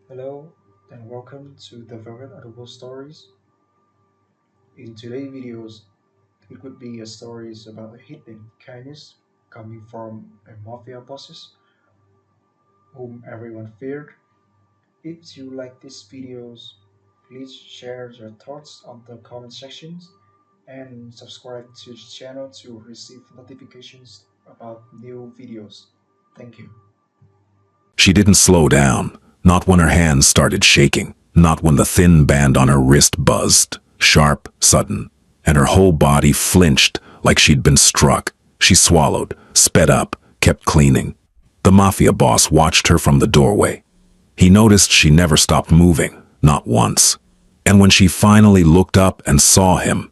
Hello and welcome to the Very Audible Stories. In today's videos, it would be a stories about a hidden kindness coming from a mafia bosses whom everyone feared. If you like these videos, please share your thoughts on the comment sections and subscribe to the channel to receive notifications about new videos. Thank you. She didn't slow down, not when her hands started shaking, not when the thin band on her wrist buzzed, sharp, sudden, and her whole body flinched like she'd been struck. She swallowed, sped up, kept cleaning. The mafia boss watched her from the doorway. He noticed she never stopped moving, not once. And when she finally looked up and saw him,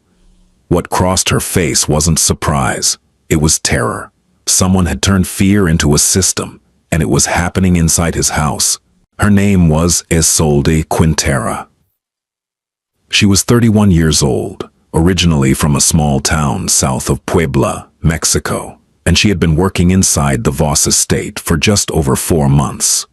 what crossed her face wasn't surprise. It was terror. Someone had turned fear into a system, and it was happening inside his house. Her name was Isolde Quintera. She was 31 years old, originally from a small town south of Puebla, Mexico, and she had been working inside the Voss estate for just over 4 months.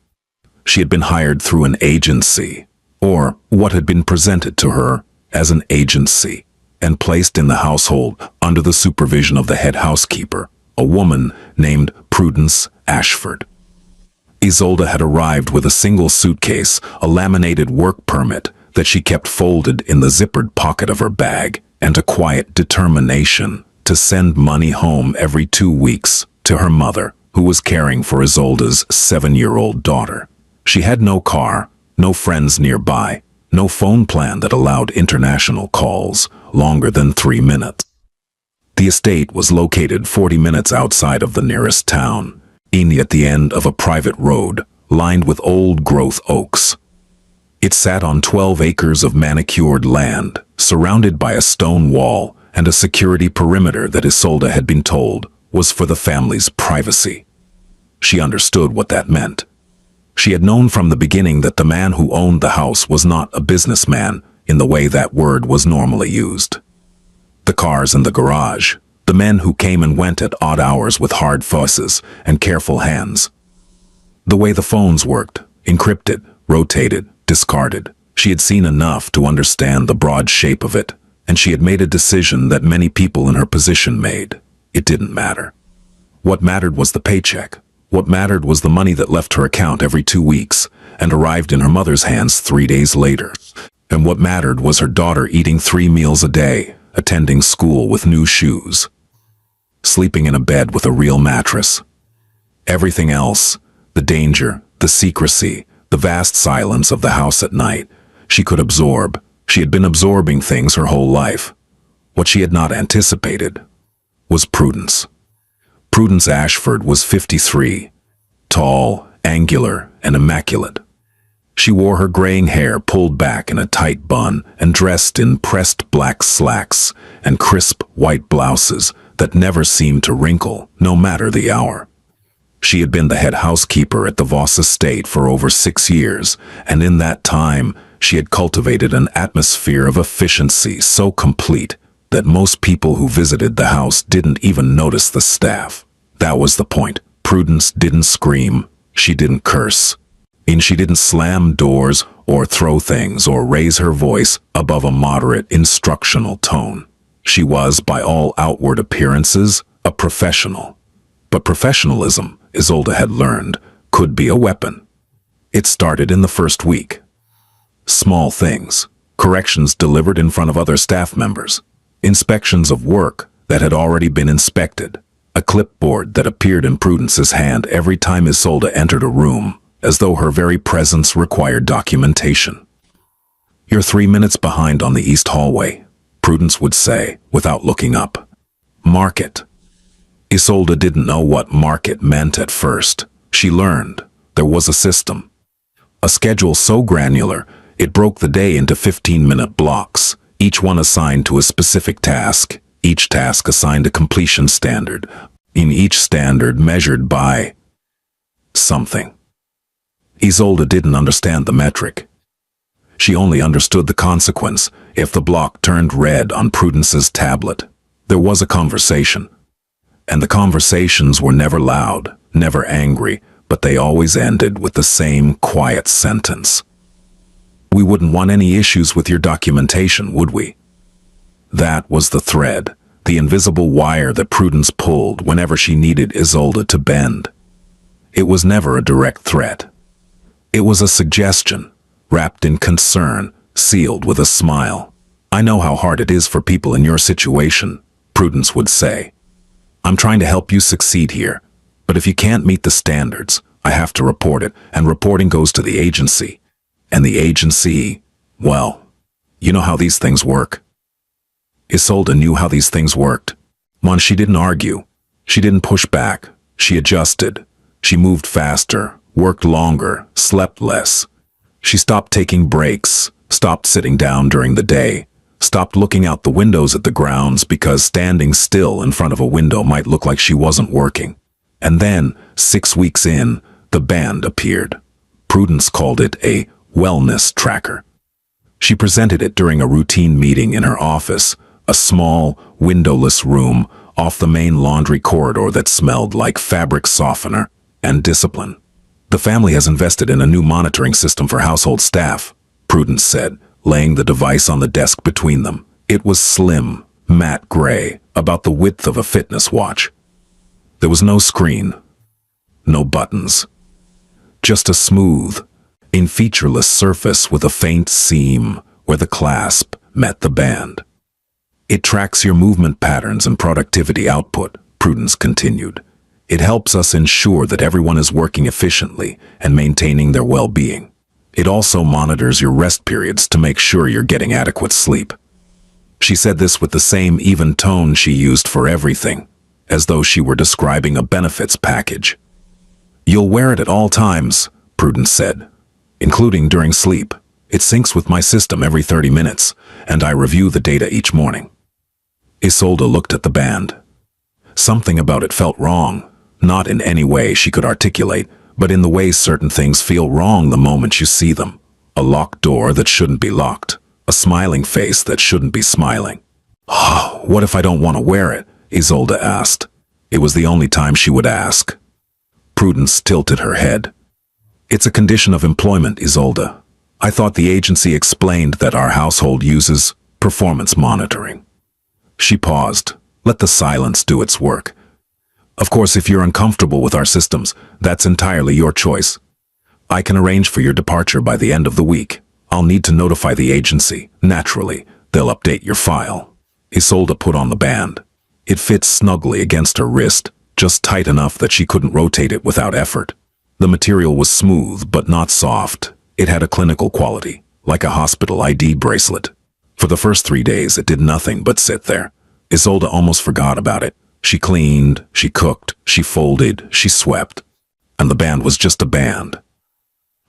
She had been hired through an agency, or what had been presented to her as an agency, and placed in the household under the supervision of the head housekeeper, a woman named Prudence Ashford. Isolde had arrived with a single suitcase, a laminated work permit that she kept folded in the zippered pocket of her bag, and a quiet determination to send money home every 2 weeks to her mother, who was caring for Isolde's 7-year-old daughter. She had no car, no friends nearby, no phone plan that allowed international calls longer than 3 minutes. The estate was located 40 minutes outside of the nearest town, at the end of a private road lined with old-growth oaks. It sat on 12 acres of manicured land, surrounded by a stone wall and a security perimeter that Isolde had been told was for the family's privacy. She understood what that meant. She had known from the beginning that the man who owned the house was not a businessman in the way that word was normally used. The cars in the garage, the men who came and went at odd hours with hard faces and careful hands. The way the phones worked, encrypted, rotated, discarded. She had seen enough to understand the broad shape of it, and she had made a decision that many people in her position made. It didn't matter. What mattered was the paycheck. What mattered was the money that left her account every 2 weeks and arrived in her mother's hands 3 days later. And what mattered was her daughter eating 3 meals a day, attending school with new shoes, sleeping in a bed with a real mattress. Everything else, the danger, the secrecy, the vast silence of the house at night, she could absorb. She had been absorbing things her whole life. What she had not anticipated was Prudence. Prudence Ashford was 53, tall, angular, and immaculate. She wore her graying hair pulled back in a tight bun and dressed in pressed black slacks and crisp white blouses that never seemed to wrinkle, no matter the hour. She had been the head housekeeper at the Voss estate for over 6 years, and in that time, she had cultivated an atmosphere of efficiency so complete that most people who visited the house didn't even notice the staff. That was the point. Prudence didn't scream. She didn't curse. She didn't slam doors or throw things or raise her voice above a moderate instructional tone. She was, by all outward appearances, a professional. But professionalism, Isolde had learned, could be a weapon. It started in the first week. Small things, corrections delivered in front of other staff members, inspections of work that had already been inspected, a clipboard that appeared in Prudence's hand every time Isolde entered a room, as though her very presence required documentation. "You're 3 minutes behind on the east hallway," Prudence would say, without looking up. "Mark it." Isolde didn't know what mark it meant at first. She learned. There was a system. A schedule so granular, it broke the day into 15-minute blocks, each one assigned to a specific task, each task assigned a completion standard, in each standard measured by something. Isolde didn't understand the metric. She only understood the consequence. If the block turned red on Prudence's tablet, there was a conversation. And the conversations were never loud, never angry, but they always ended with the same quiet sentence. We wouldn't want any issues with your documentation, would we? That was the thread, the invisible wire that Prudence pulled whenever she needed Isolde to bend. It was never a direct threat. It was a suggestion, wrapped in concern, sealed with a smile. I know how hard it is for people in your situation, Prudence would say. I'm trying to help you succeed here, but if you can't meet the standards, I have to report it, and reporting goes to the agency. And the agency, well, you know how these things work. Isolde knew how these things worked. She didn't argue. She didn't push back. She adjusted. She moved faster, worked longer, slept less. She stopped taking breaks, stopped sitting down during the day, stopped looking out the windows at the grounds because standing still in front of a window might look like she wasn't working. And then, 6 weeks in, the band appeared. Prudence called it a wellness tracker. She presented it during a routine meeting in her office, a small, windowless room off the main laundry corridor that smelled like fabric softener and discipline. The family has invested in a new monitoring system for household staff, Prudence said, laying the device on the desk between them. It was slim, matte gray, about the width of a fitness watch. There was no screen, no buttons, just a smooth, featureless surface with a faint seam where the clasp met the band. It tracks your movement patterns and productivity output, Prudence continued. It helps us ensure that everyone is working efficiently and maintaining their well-being. It also monitors your rest periods to make sure you're getting adequate sleep. She said this with the same even tone she used for everything, as though she were describing a benefits package. You'll wear it at all times, Prudence said, including during sleep. It syncs with my system every 30 minutes, and I review the data each morning. Isolde looked at the band. Something about it felt wrong, not in any way she could articulate, but in the way certain things feel wrong the moment you see them. A locked door that shouldn't be locked, a smiling face that shouldn't be smiling. Oh, what if I don't want to wear it? Isolde asked. It was the only time she would ask. Prudence tilted her head. It's a condition of employment, Isolde. I thought the agency explained that our household uses performance monitoring. She paused. Let the silence do its work. Of course, if you're uncomfortable with our systems, that's entirely your choice. I can arrange for your departure by the end of the week. I'll need to notify the agency. Naturally, they'll update your file. Isolde put on the band. It fit snugly against her wrist, just tight enough that she couldn't rotate it without effort. The material was smooth but not soft. It had a clinical quality, like a hospital ID bracelet. For the first 3 days, it did nothing but sit there. Isolde almost forgot about it. She cleaned, she cooked, she folded, she swept. And the band was just a band.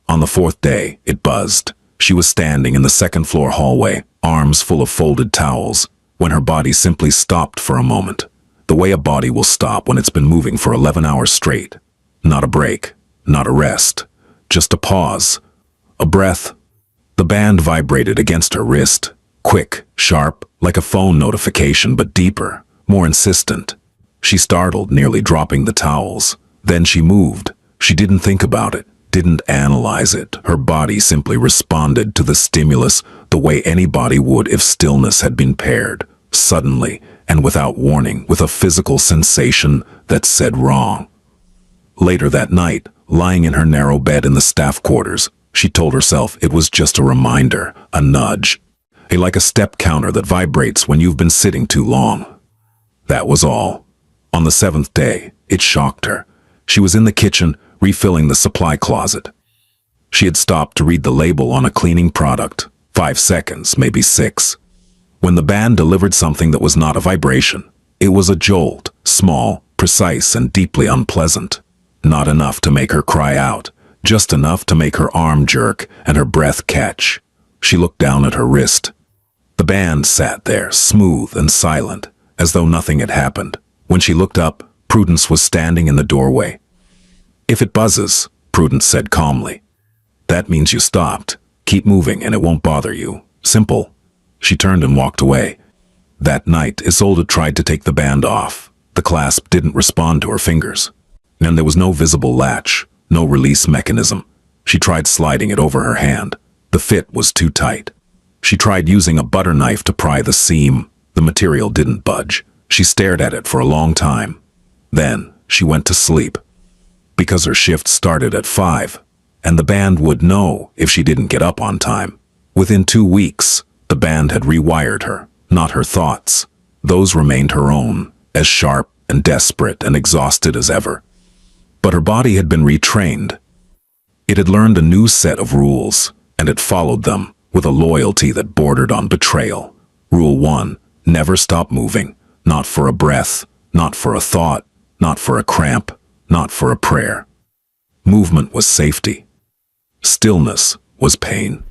On the 4th day, it buzzed. She was standing in the second-floor hallway, arms full of folded towels, when her body simply stopped for a moment. The way a body will stop when it's been moving for 11 hours straight. Not a break, not a rest, just a pause, a breath. The band vibrated against her wrist, quick, sharp, like a phone notification, but deeper, more insistent. She startled, nearly dropping the towels. Then she moved. She didn't think about it, didn't analyze it. Her body simply responded to the stimulus the way any body would if stillness had been paired, suddenly and without warning, with a physical sensation that said wrong. Later that night, lying in her narrow bed in the staff quarters, she told herself it was just a reminder, a nudge, like a step counter that vibrates when you've been sitting too long. That was all. On the 7th day, it shocked her. She was in the kitchen, refilling the supply closet. She had stopped to read the label on a cleaning product. 5 seconds, maybe 6. When the band delivered something that was not a vibration, it was a jolt, small, precise, and deeply unpleasant. Not enough to make her cry out, just enough to make her arm jerk and her breath catch. She looked down at her wrist. The band sat there, smooth and silent, as though nothing had happened. When she looked up, Prudence was standing in the doorway. If it buzzes, Prudence said calmly, that means you stopped. Keep moving and it won't bother you. Simple. She turned and walked away. That night, Isolde tried to take the band off. The clasp didn't respond to her fingers. And there was no visible latch, no release mechanism. She tried sliding it over her hand. The fit was too tight. She tried using a butter knife to pry the seam. The material didn't budge. She stared at it for a long time. Then she went to sleep. Because her shift started at 5, and the band would know if she didn't get up on time. Within 2 weeks, the band had rewired her, not her thoughts. Those remained her own, as sharp and desperate and exhausted as ever. But her body had been retrained. It had learned a new set of rules, and it followed them with a loyalty that bordered on betrayal. Rule 1, never stop moving, not for a breath, not for a thought, not for a cramp, not for a prayer. Movement was safety. Stillness was pain.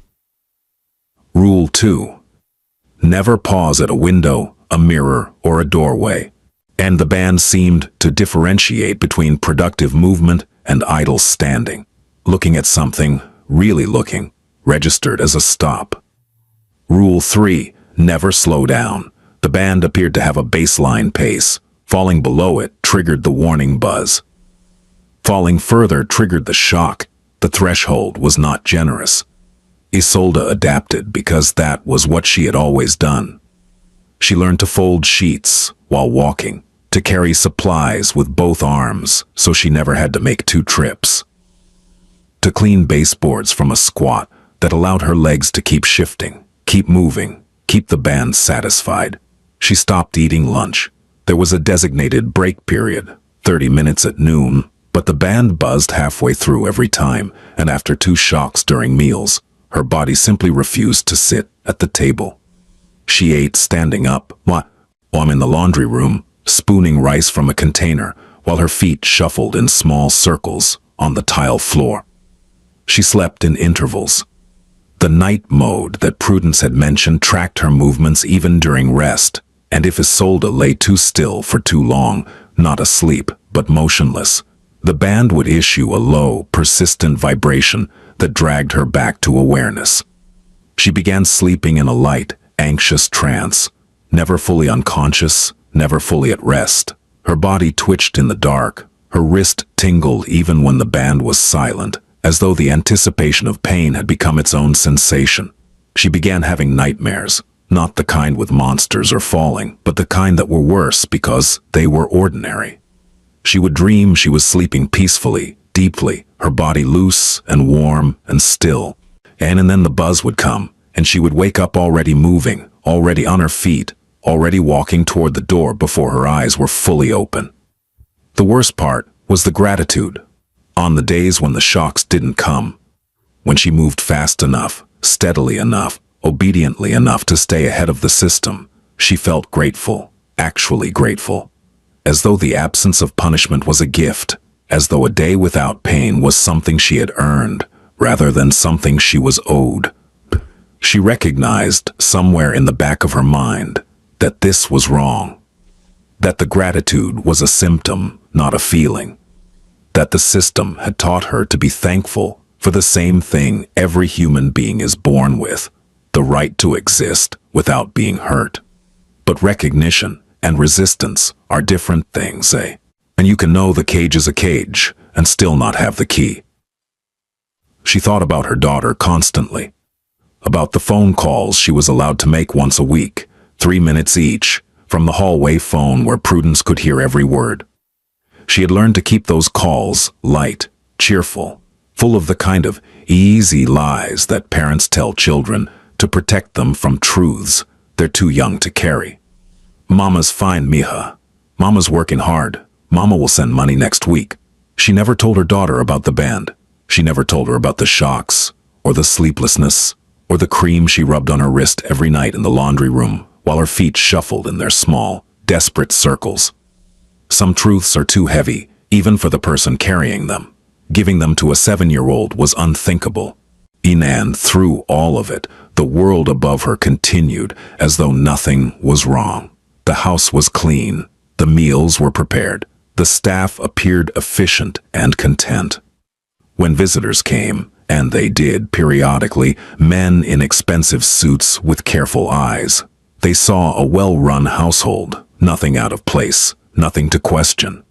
Rule 2, never pause at a window, a mirror, or a doorway. And the band seemed to differentiate between productive movement and idle standing. Looking at something, really looking, registered as a stop. Rule 3, never slow down. The band appeared to have a baseline pace. Falling below it triggered the warning buzz. Falling further triggered the shock. The threshold was not generous. Isolde adapted because that was what she had always done. She learned to fold sheets while walking, to carry supplies with both arms so she never had to make 2 trips, to clean baseboards from a squat that allowed her legs to keep shifting, keep moving, keep the band satisfied. She stopped eating lunch. There was a designated break period, 30 minutes at noon, but the band buzzed halfway through every time, and after 2 shocks during meals, her body simply refused to sit at the table. She ate standing up, while I'm in the laundry room, spooning rice from a container, while her feet shuffled in small circles on the tile floor. She slept in intervals. The night mode that Prudence had mentioned tracked her movements even during rest, and if Isolde lay too still for too long, not asleep, but motionless, the band would issue a low, persistent vibration that dragged her back to awareness. She began sleeping in a light, anxious trance, never fully unconscious, never fully at rest. Her body twitched in the dark, her wrist tingled even when the band was silent, as though the anticipation of pain had become its own sensation. She began having nightmares, not the kind with monsters or falling, but the kind that were worse because they were ordinary. She would dream she was sleeping peacefully, deeply, her body loose and warm and still. And then the buzz would come, and she would wake up already moving, already on her feet, already walking toward the door before her eyes were fully open. The worst part was the gratitude. On the days when the shocks didn't come, when she moved fast enough, steadily enough, obediently enough to stay ahead of the system, she felt grateful, actually grateful. As though the absence of punishment was a gift, as though a day without pain was something she had earned, rather than something she was owed. She recognized, somewhere in the back of her mind, that this was wrong. That the gratitude was a symptom, not a feeling. That the system had taught her to be thankful for the same thing every human being is born with, the right to exist without being hurt. But recognition and resistance are different things, eh? And you can know the cage is a cage and still not have the key. She thought about her daughter constantly, about the phone calls she was allowed to make once a week, 3 minutes each, from the hallway phone where Prudence could hear every word. She had learned to keep those calls light, cheerful, full of the kind of easy lies that parents tell children to protect them from truths they're too young to carry. Mama's fine, mija. Mama's working hard. Mama will send money next week. She never told her daughter about the band. She never told her about the shocks, or the sleeplessness, or the cream she rubbed on her wrist every night in the laundry room while her feet shuffled in their small, desperate circles. Some truths are too heavy, even for the person carrying them. Giving them to a 7-year-old was unthinkable. And through all of it, the world above her continued as though nothing was wrong. The house was clean. The meals were prepared. The staff appeared efficient and content. When visitors came, and they did periodically, men in expensive suits with careful eyes, they saw a well-run household, nothing out of place, nothing to question.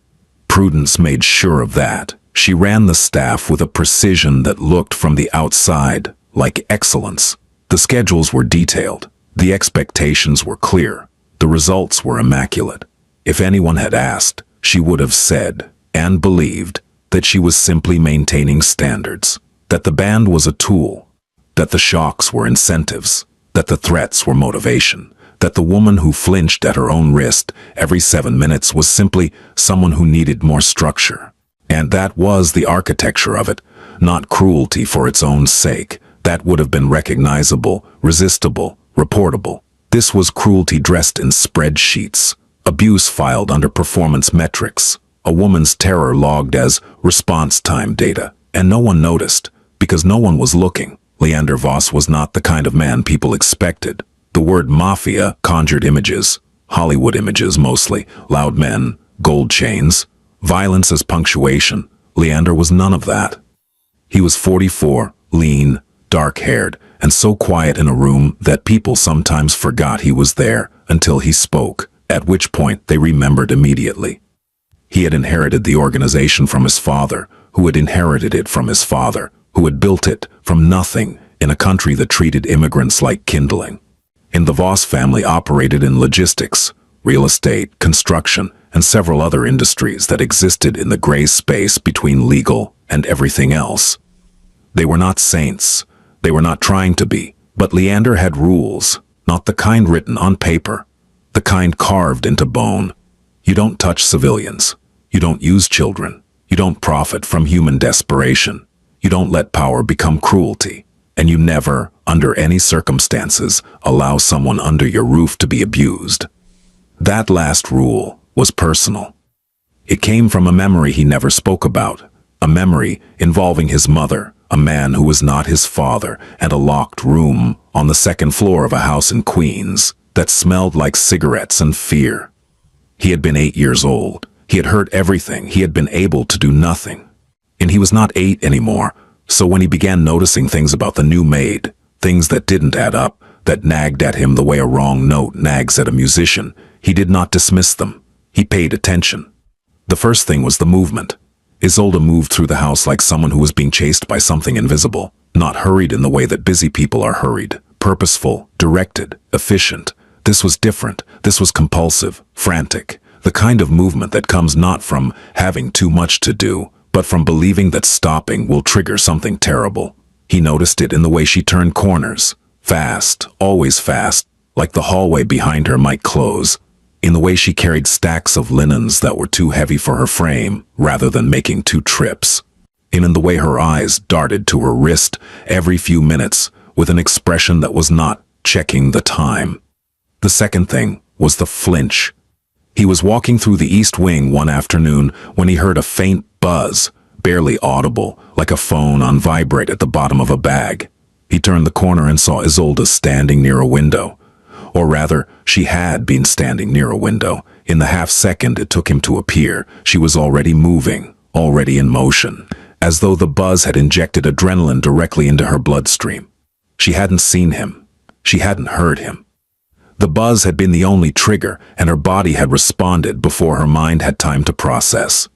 Prudence made sure of that. She ran the staff with a precision that looked from the outside like excellence. The schedules were detailed. The expectations were clear. The results were immaculate. If anyone had asked, she would have said, and believed, that she was simply maintaining standards, that the band was a tool, that the shocks were incentives, that the threats were motivation, that the woman who flinched at her own wrist every 7 minutes was simply someone who needed more structure. And that was the architecture of it, not cruelty for its own sake. That would have been recognizable, resistible, reportable. This was cruelty dressed in spreadsheets, abuse filed under performance metrics, a woman's terror logged as response time data, and no one noticed, because no one was looking. Leander Voss was not the kind of man people expected. The word mafia conjured images, Hollywood images mostly, loud men, gold chains, violence as punctuation. Leander was none of that. He was 44, lean, dark-haired, and so quiet in a room that people sometimes forgot he was there until he spoke, at which point they remembered immediately. He had inherited the organization from his father, who had inherited it from his father, who had built it from nothing in a country that treated immigrants like kindling. And the Voss family operated in logistics, real estate, construction, and several other industries that existed in the gray space between legal and everything else. They were not saints. They were not trying to be. But Leander had rules, not the kind written on paper, the kind carved into bone. You don't touch civilians. You don't use children. You don't profit from human desperation. You don't let power become cruelty. And you never, under any circumstances, allow someone under your roof to be abused. That last rule was personal. It came from a memory he never spoke about, a memory involving his mother, a man who was not his father, and a locked room on the second floor of a house in Queens that smelled like cigarettes and fear. He had been 8 years old. He had heard everything. He had been able to do nothing. And he was not 8 anymore, so when he began noticing things about the new maid, things that didn't add up, that nagged at him the way a wrong note nags at a musician, he did not dismiss them. He paid attention. The first thing was the movement. Isolde moved through the house like someone who was being chased by something invisible, not hurried in the way that busy people are hurried, purposeful, directed, efficient. This was different. This was compulsive, frantic, the kind of movement that comes not from having too much to do, but from believing that stopping will trigger something terrible. He noticed it in the way she turned corners, fast, always fast, like the hallway behind her might close, in the way she carried stacks of linens that were too heavy for her frame, rather than making 2 trips, and in the way her eyes darted to her wrist every few minutes with an expression that was not checking the time. The second thing was the flinch. He was walking through the East Wing one afternoon when he heard a faint buzz, barely audible, like a phone on vibrate at the bottom of a bag. He turned the corner and saw Isolde standing near a window. Or rather, she had been standing near a window. In the half-second it took him to appear, she was already moving, already in motion, as though the buzz had injected adrenaline directly into her bloodstream. She hadn't seen him. She hadn't heard him. The buzz had been the only trigger, and her body had responded before her mind had time to process.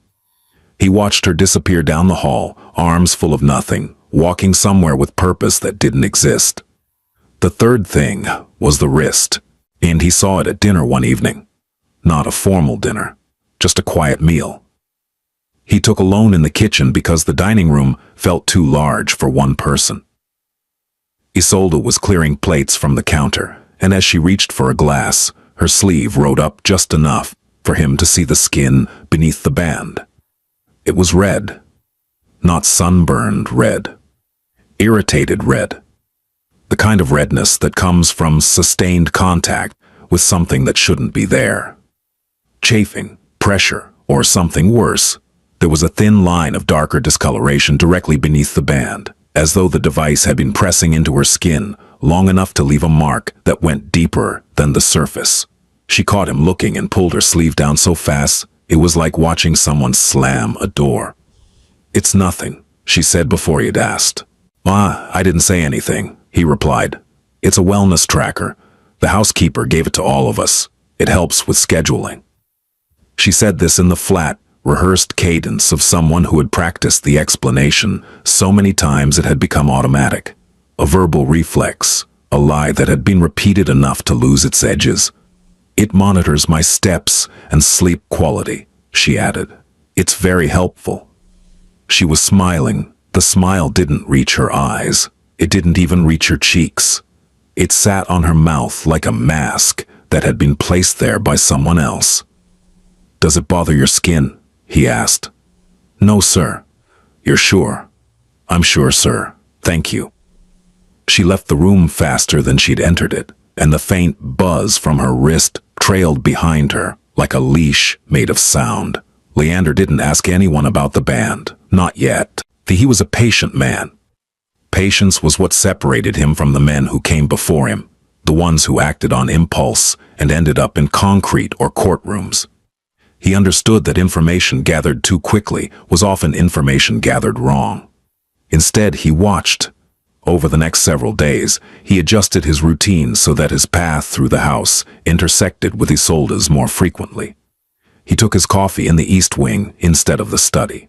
He watched her disappear down the hall, arms full of nothing, walking somewhere with purpose that didn't exist. The third thing was the wrist, and he saw it at dinner one evening. Not a formal dinner, just a quiet meal. He took alone in the kitchen because the dining room felt too large for one person. Isolde was clearing plates from the counter, and as she reached for a glass, her sleeve rode up just enough for him to see the skin beneath the band. It was red, not sunburned red, irritated red. The kind of redness that comes from sustained contact with something that shouldn't be there. Chafing, pressure, or something worse. There was a thin line of darker discoloration directly beneath the band, as though the device had been pressing into her skin long enough to leave a mark that went deeper than the surface. She caught him looking and pulled her sleeve down so fast it was like watching someone slam a door. "It's nothing," she said before he'd asked. I didn't say anything," he replied. "It's a wellness tracker. The housekeeper gave it to all of us. It helps with scheduling." She said this in the flat, rehearsed cadence of someone who had practiced the explanation so many times it had become automatic. a verbal reflex, a lie that had been repeated enough to lose its edges. "It monitors my steps and sleep quality," she added. "It's very helpful." She was smiling. The smile didn't reach her eyes. It didn't even reach her cheeks. It sat on her mouth like a mask that had been placed there by someone else. "Does it bother your skin?" he asked. "No, sir." "You're sure?" "I'm sure, sir. Thank you." She left the room faster than she'd entered it, and the faint buzz from her wrist trailed behind her like a leash made of sound. Leander didn't ask anyone about the band. Not yet. He was a patient man. Patience was what separated him from the men who came before him, the ones who acted on impulse and ended up in concrete or courtrooms. He understood that information gathered too quickly was often information gathered wrong. Instead, he watched. Over the next several days, he adjusted his routine so that his path through the house intersected with Isolde's more frequently. He took his coffee in the east wing instead of the study.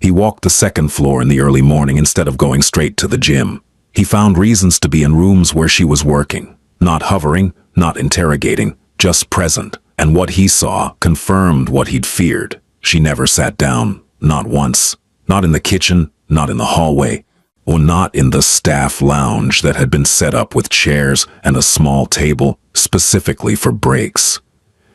He walked the second floor in the early morning instead of going straight to the gym. He found reasons to be in rooms where she was working, not hovering, not interrogating, just present. And what he saw confirmed what he'd feared. She never sat down, not once, not in the kitchen, not in the hallway, or not in the staff lounge that had been set up with chairs and a small table specifically for breaks.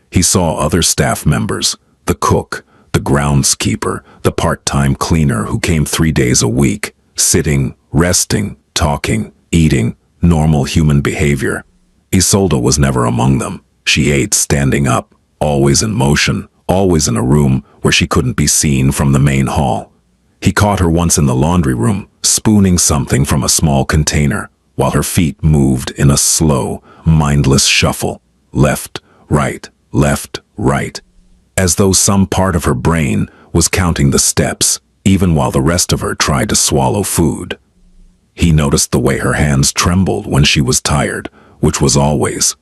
He saw other staff members, the cook, the groundskeeper, the part-time cleaner who came 3 days a week, sitting, resting, talking, eating, normal human behavior. Isolde was never among them. She ate standing up, always in motion, always in a room where she couldn't be seen from the main hall. He caught her once in the laundry room, spooning something from a small container, while her feet moved in a slow, mindless shuffle, left, right, as though some part of her brain was counting the steps, even while the rest of her tried to swallow food. He noticed the way her hands trembled when she was tired, which was always.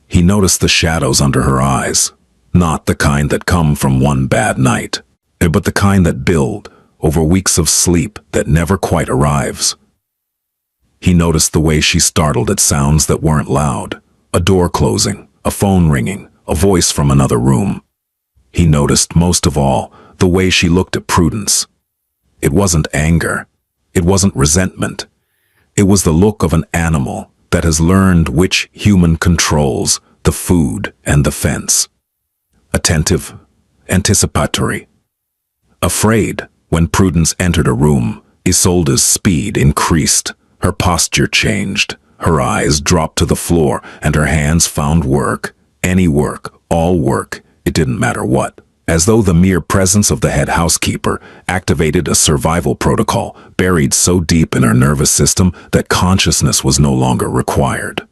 He noticed the shadows under her eyes, not the kind that come from one bad night, but the kind that build over weeks of sleep that never quite arrives. He noticed the way she startled at sounds that weren't loud, a door closing, a phone ringing, a voice from another room. He noticed most of all the way she looked at Prudence. It wasn't anger. It wasn't resentment. It was the look of an animal that has learned which human controls the food and the fence. Attentive, anticipatory. Afraid, when Prudence entered a room, Isolde's speed increased, her posture changed, her eyes dropped to the floor, and her hands found work, any work, all work, it didn't matter what. As though the mere presence of the head housekeeper activated a survival protocol buried so deep in her nervous system that consciousness was no longer required.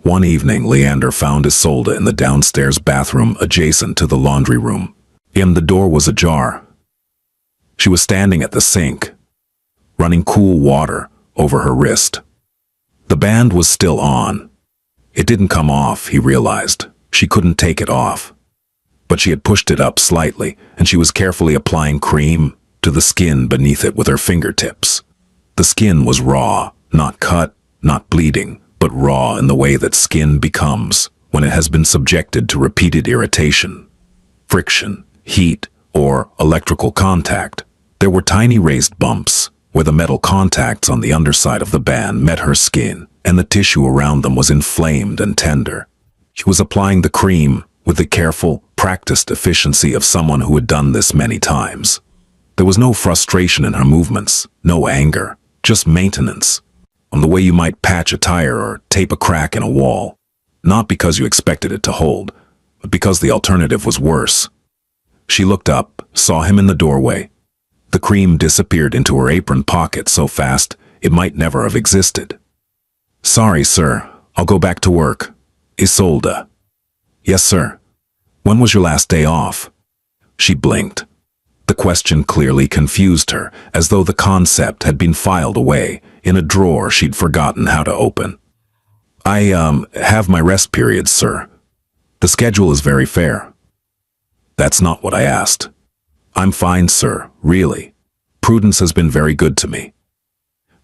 One evening, Leander found Isolde in the downstairs bathroom adjacent to the laundry room. The door was ajar. She was standing at the sink, running cool water over her wrist. The band was still on. It didn't come off, he realized. She couldn't take it off. But she had pushed it up slightly, and she was carefully applying cream to the skin beneath it with her fingertips. The skin was raw, not cut, not bleeding, but raw in the way that skin becomes when it has been subjected to repeated irritation, friction, heat, or electrical contact. There were tiny raised bumps where the metal contacts on the underside of the band met her skin, and the tissue around them was inflamed and tender. She was applying the cream with the careful, practiced efficiency of someone who had done this many times. There was no frustration in her movements, no anger, just maintenance, on the way you might patch a tire or tape a crack in a wall, not because you expected it to hold, but because the alternative was worse. She looked up, saw him in the doorway. The cream disappeared into her apron pocket so fast it might never have existed. "Sorry, sir. I'll go back to work." "Isolde." "Yes, sir." "When was your last day off?" She blinked. The question clearly confused her, as though the concept had been filed away in a drawer she'd forgotten how to open. "I, have my rest periods, sir. The schedule is very fair." "That's not what I asked." "I'm fine, sir, really. Prudence has been very good to me."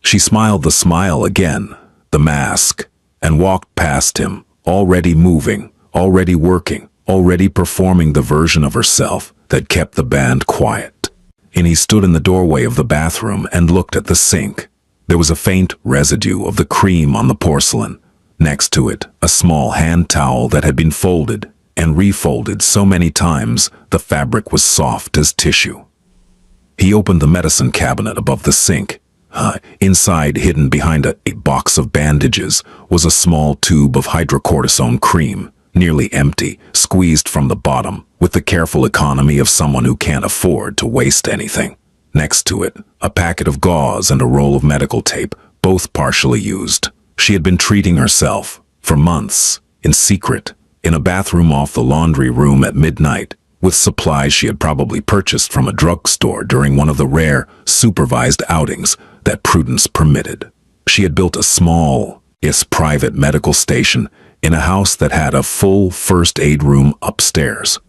She smiled the smile again, the mask, and walked past him, already moving, already working, already performing the version of herself that kept the band quiet. And he stood in the doorway of the bathroom and looked at the sink. There was a faint residue of the cream on the porcelain. Next to it, a small hand towel that had been folded and refolded so many times the fabric was soft as tissue. He opened the medicine cabinet above the sink. Inside, hidden behind a box of bandages, was a small tube of hydrocortisone cream, nearly empty, squeezed from the bottom, with the careful economy of someone who can't afford to waste anything. Next to it, a packet of gauze and a roll of medical tape, both partially used. She had been treating herself, for months, in secret, in a bathroom off the laundry room at midnight, with supplies she had probably purchased from a drugstore during one of the rare, supervised outings that prudence permitted. She had built a small, private medical station in a house that had a full first aid room upstairs.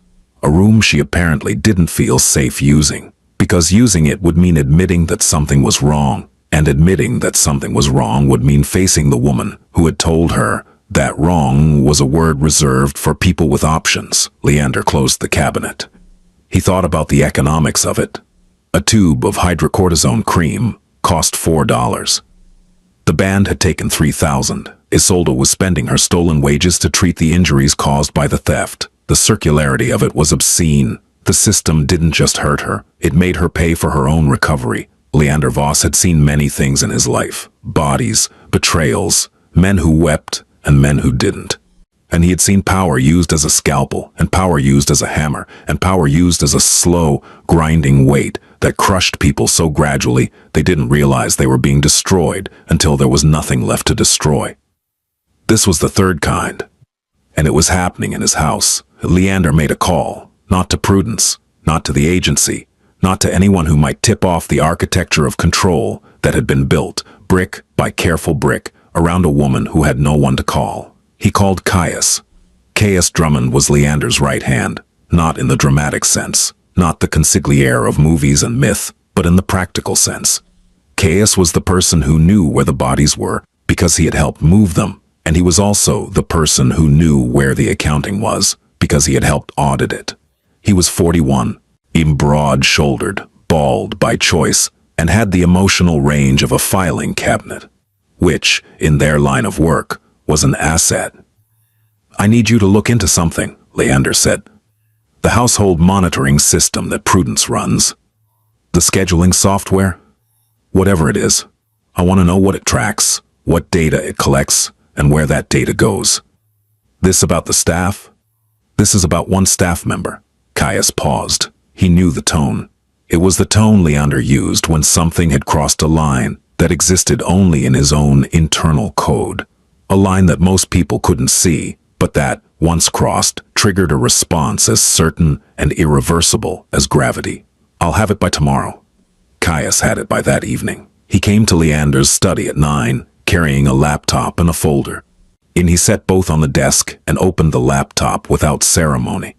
A room she apparently didn't feel safe using, because using it would mean admitting that something was wrong, and admitting that something was wrong would mean facing the woman who had told her that wrong was a word reserved for people with options. Leander closed the cabinet. He thought about the economics of it. A tube of hydrocortisone cream cost $4. The band had taken $3,000. Isolde was spending her stolen wages to treat the injuries caused by the theft. The circularity of it was obscene. The system didn't just hurt her, it made her pay for her own recovery. Leander Voss had seen many things in his life. Bodies, betrayals, men who wept, and men who didn't. And he had seen power used as a scalpel, and power used as a hammer, and power used as a slow, grinding weight that crushed people so gradually they didn't realize they were being destroyed until there was nothing left to destroy. This was the third kind, and it was happening in his house. Leander made a call, not to Prudence, not to the agency, not to anyone who might tip off the architecture of control that had been built, brick by careful brick, around a woman who had no one to call. He called Caius. Caius Drummond was Leander's right hand, not in the dramatic sense, not the consigliere of movies and myth, but in the practical sense. Caius was the person who knew where the bodies were because he had helped move them, and he was also the person who knew where the accounting was because he had helped audit it. He was 41, broad-shouldered, bald by choice, and had the emotional range of a filing cabinet, which, in their line of work, was an asset. "I need you to look into something," Leander said. "The household monitoring system that Prudence runs. The scheduling software? Whatever it is. I want to know what it tracks, what data it collects, and where that data goes. This about the staff? This is about one staff member." Caius paused. He knew the tone. It was the tone Leander used when something had crossed a line that existed only in his own internal code. A line that most people couldn't see, but that, once crossed, triggered a response as certain and irreversible as gravity. "I'll have it by tomorrow." Caius had it by that evening. He came to Leander's study at 9, carrying a laptop and a folder. And he set both on the desk and opened the laptop without ceremony.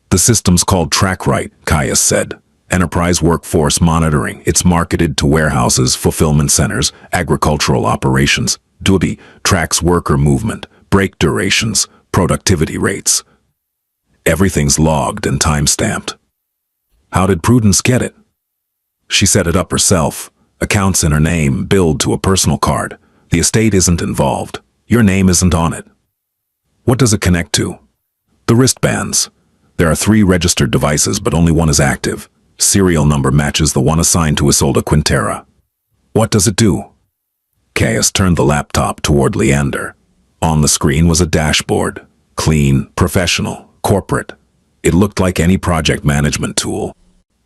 "The system's called TrackRight," Caius said. "Enterprise workforce monitoring. It's marketed to warehouses, fulfillment centers, agricultural operations. DUBI tracks worker movement, break durations, productivity rates. Everything's logged and time-stamped." "How did Prudence get it?" "She set it up herself. Accounts in her name, billed to a personal card. The estate isn't involved. Your name isn't on it." "What does it connect to?" "The wristbands. There are 3 registered devices, but only one is active. Serial number matches the one assigned to Isolde Quintera." "What does it do?" Caius turned the laptop toward Leander. On the screen was a dashboard. Clean, professional, corporate. It looked like any project management tool.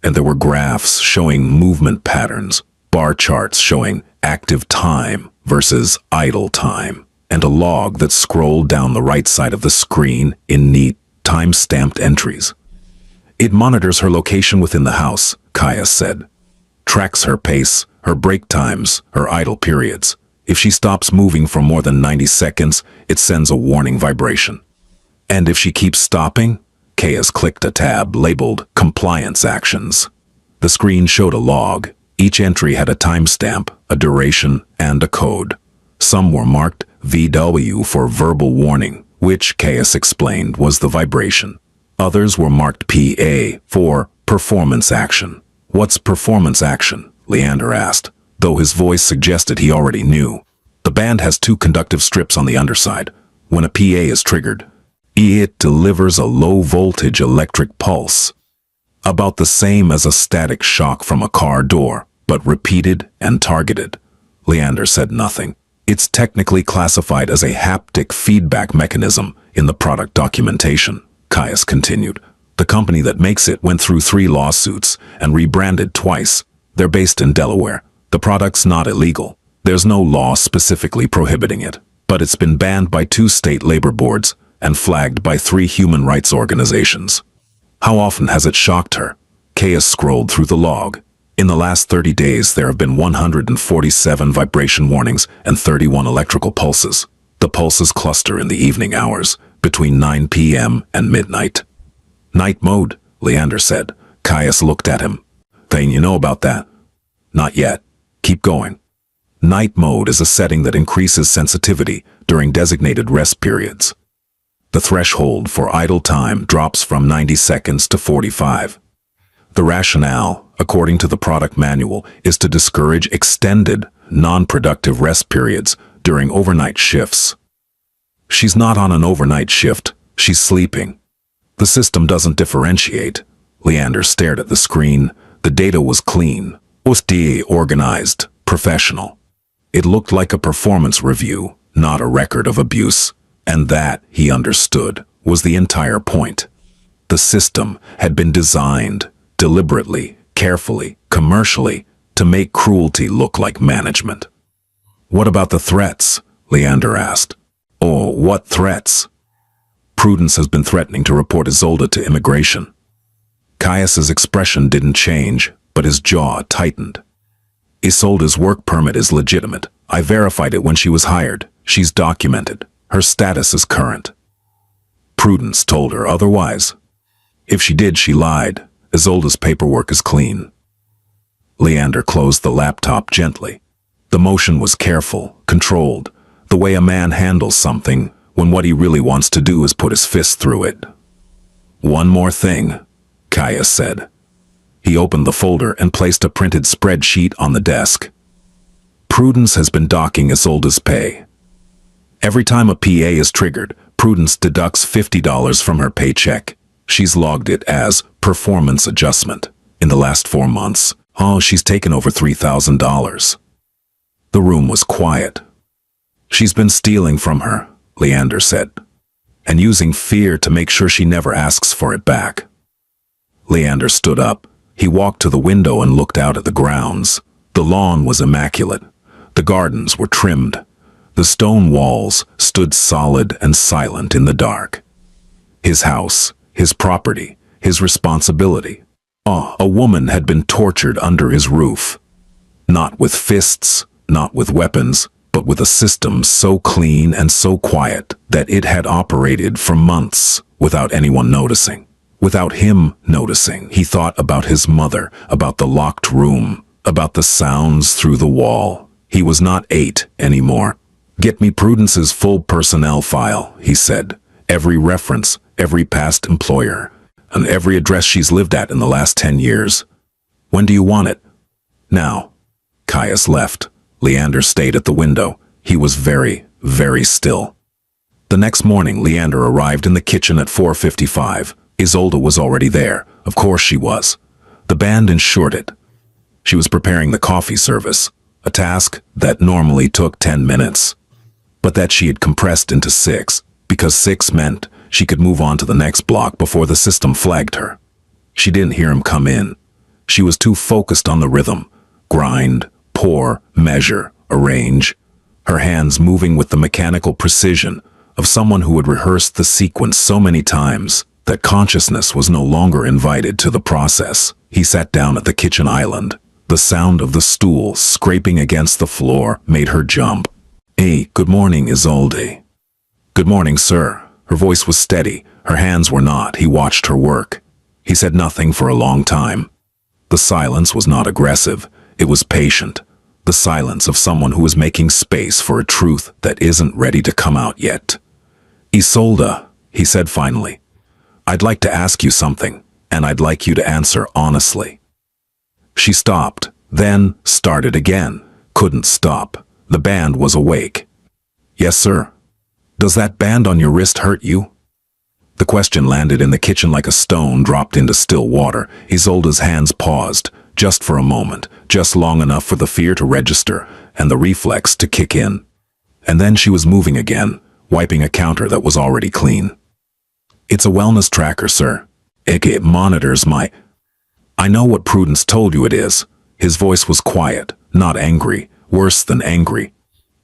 And there were graphs showing movement patterns, bar charts showing active time versus idle time, and a log that scrolled down the right side of the screen in neat, time-stamped entries. "It monitors her location within the house," Caius said. "Tracks her pace, her break times, her idle periods. If she stops moving for more than 90 seconds, it sends a warning vibration. And if she keeps stopping," Caius clicked a tab labeled Compliance Actions. The screen showed a log. Each entry had a timestamp, a duration, and a code. Some were marked VW for verbal warning, which Caius explained was the vibration. Others were marked PA for performance action. "What's performance action?" Leander asked, though his voice suggested he already knew. "The band has two conductive strips on the underside. When a PA is triggered, it delivers a low-voltage electric pulse, about the same as a static shock from a car door, but repeated and targeted." Leander said nothing. "It's technically classified as a haptic feedback mechanism in the product documentation," Caius continued. "The company that makes it went through 3 lawsuits and rebranded twice. They're based in Delaware. The product's not illegal. There's no law specifically prohibiting it, but it's been banned by 2 state labor boards and flagged by 3 human rights organizations." "How often has it shocked her?" Caius scrolled through the log. "In the last 30 days, there have been 147 vibration warnings and 31 electrical pulses. The pulses cluster in the evening hours, between 9 p.m. and midnight." "Night mode," Leander said. Caius looked at him. "Then you know about that?" "Not yet. Keep going." Night mode is a setting that increases sensitivity during designated rest periods. The threshold for idle time drops from 90 seconds to 45. The rationale, according to the product manual, is to discourage extended, non-productive rest periods during overnight shifts. "She's not on an overnight shift. She's sleeping." "The system doesn't differentiate." Leander stared at the screen. The data was clean, organized, professional. It looked like a performance review, not a record of abuse. And that, he understood, was the entire point. The system had been designed, deliberately, carefully, commercially, to make cruelty look like management. "What about the threats?" Leander asked. "Oh, what threats?" "Prudence has been threatening to report Isolde to immigration." Caius's expression didn't change, but his jaw tightened. "Isolde's work permit is legitimate. I verified it when she was hired. She's documented. Her status is current." Prudence told her otherwise. "If she did, she lied. Isolde's paperwork is clean." Leander closed the laptop gently. The motion was careful, controlled, the way a man handles something when what he really wants to do is put his fist through it. "One more thing," Caius said. He opened the folder and placed a printed spreadsheet on the desk. "Prudence has been docking Isolde's pay. Every time a PA is triggered, Prudence deducts $50 from her paycheck. She's logged it as performance adjustment. In the last 4 months, she's taken over $3,000. The room was quiet. "She's been stealing from her," Leander said, "and using fear to make sure she never asks for it back." Leander stood up. He walked to the window and looked out at the grounds. The lawn was immaculate. The gardens were trimmed. The stone walls stood solid and silent in the dark. His house, his property, his responsibility. A woman had been tortured under his roof. Not with fists, not with weapons, but with a system so clean and so quiet that it had operated for months without anyone noticing. Without him noticing, he thought about his mother, about the locked room, about the sounds through the wall. He was not 8 anymore. "Get me Prudence's full personnel file," he said. "Every reference, every past employer, and every address she's lived at in the last 10 years. When do you want it?" "Now." Caius left. Leander stayed at the window. He was very, very still. The next morning, Leander arrived in the kitchen at 4:55. Isolde was already there. Of course she was. The band ensured it. She was preparing the coffee service, a task that normally took 10 minutes, but that she had compressed into 6, because 6 meant she could move on to the next block before the system flagged her. She didn't hear him come in. She was too focused on the rhythm. Grind, pour, measure, arrange. Her hands moving with the mechanical precision of someone who had rehearsed the sequence so many times that consciousness was no longer invited to the process. He sat down at the kitchen island. The sound of the stool scraping against the floor made her jump. "Hey, good morning, Isolde." "Good morning, sir." Her voice was steady. Her hands were not. He watched her work. He said nothing for a long time. The silence was not aggressive. It was patient, the silence of someone who is making space for a truth that isn't ready to come out yet. "Isolde," he said finally, "I'd like to ask you something, and I'd like you to answer honestly." She stopped, then started again. Couldn't stop. The band was awake. "Yes, sir." "Does that band on your wrist hurt you?" The question landed in the kitchen like a stone dropped into still water. Isolde's hands paused, just for a moment, just long enough for the fear to register and the reflex to kick in. And then she was moving again, wiping a counter that was already clean. "It's a wellness tracker, sir. It monitors my—" "I know what Prudence told you it is." His voice was quiet, not angry, worse than angry.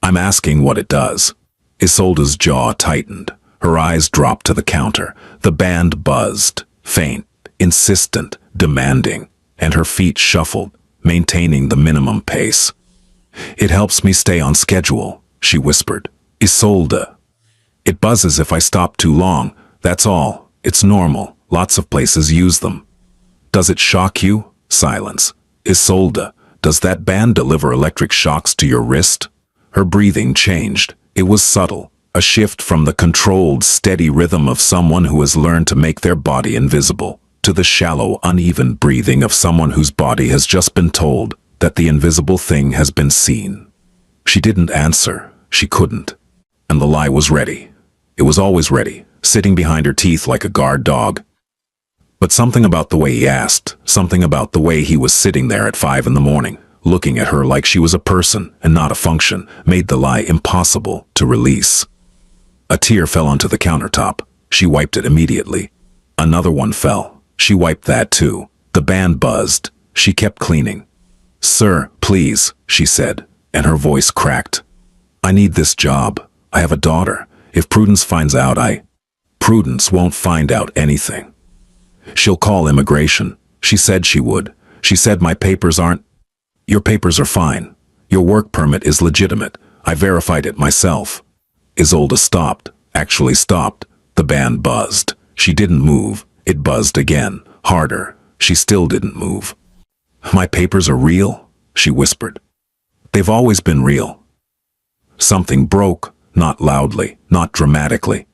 "I'm asking what it does." Isolde's jaw tightened. Her eyes dropped to the counter. The band buzzed, faint, insistent, demanding, and her feet shuffled, maintaining the minimum pace. "It helps me stay on schedule," she whispered. "Isolde. It buzzes if I stop too long. That's all. It's normal. Lots of places use them." "Does it shock you?" Silence. "Isolde, does that band deliver electric shocks to your wrist?" Her breathing changed. It was subtle, a shift from the controlled, steady rhythm of someone who has learned to make their body invisible, to the shallow, uneven breathing of someone whose body has just been told that the invisible thing has been seen. She didn't answer. She couldn't. And the lie was ready. It was always ready, sitting behind her teeth like a guard dog. But something about the way he asked, something about the way he was sitting there at 5 in the morning, looking at her like she was a person and not a function, made the lie impossible to release. A tear fell onto the countertop. She wiped it immediately. Another one fell. She wiped that too. The band buzzed. She kept cleaning. "Sir, please," she said, and her voice cracked. "I need this job. I have a daughter. If Prudence finds out, Prudence won't find out anything. She'll call immigration. She said she would. She said my papers aren't—" "Your papers are fine. Your work permit is legitimate. I verified it myself." Isolde stopped, actually stopped. The band buzzed. She didn't move. It buzzed again, harder. She still didn't move. "My papers are real," she whispered. "They've always been real." Something broke, not loudly, not dramatically.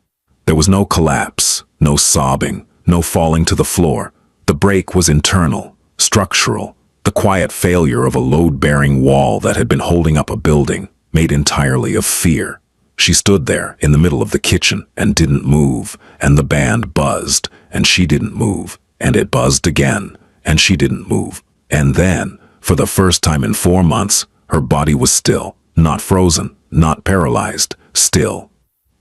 There was no collapse, no sobbing, no falling to the floor. The break was internal, structural, the quiet failure of a load-bearing wall that had been holding up a building, made entirely of fear. She stood there in the middle of the kitchen and didn't move, and the band buzzed, and she didn't move, and it buzzed again, and she didn't move. And then, for the first time in 4 months, her body was still, not frozen, not paralyzed, still.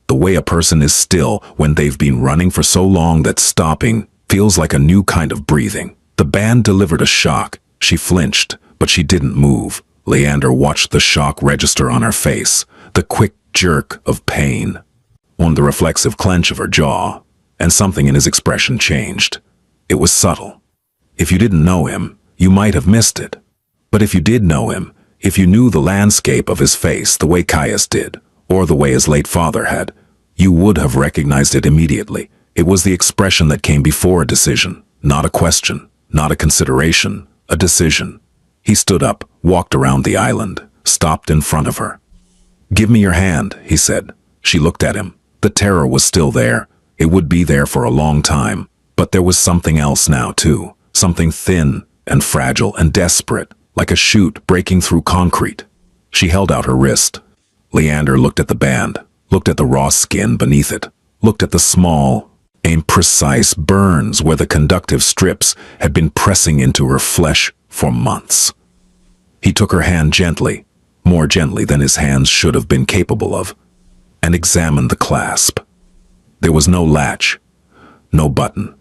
The way a person is still when they've been running for so long that stopping feels like a new kind of breathing. The band delivered a shock. She flinched, but she didn't move. Leander watched the shock register on her face, the quick jerk of pain, on the reflexive clench of her jaw, and something in his expression changed. It was subtle. If you didn't know him, you might have missed it. But if you did know him, if you knew the landscape of his face the way Caius did, or the way his late father had, you would have recognized it immediately. It was the expression that came before a decision, not a question, not a consideration, a decision. He stood up, walked around the island, stopped in front of her. "Give me your hand," he said. She looked at him. The terror was still there. It would be there for a long time. But there was something else now, too. Something thin and fragile and desperate, like a chute breaking through concrete. She held out her wrist. Leander looked at the band, looked at the raw skin beneath it, looked at the small, imprecise burns where the conductive strips had been pressing into her flesh for months. He took her hand gently, more gently than his hands should have been capable of, and examined the clasp. There was no latch, no button,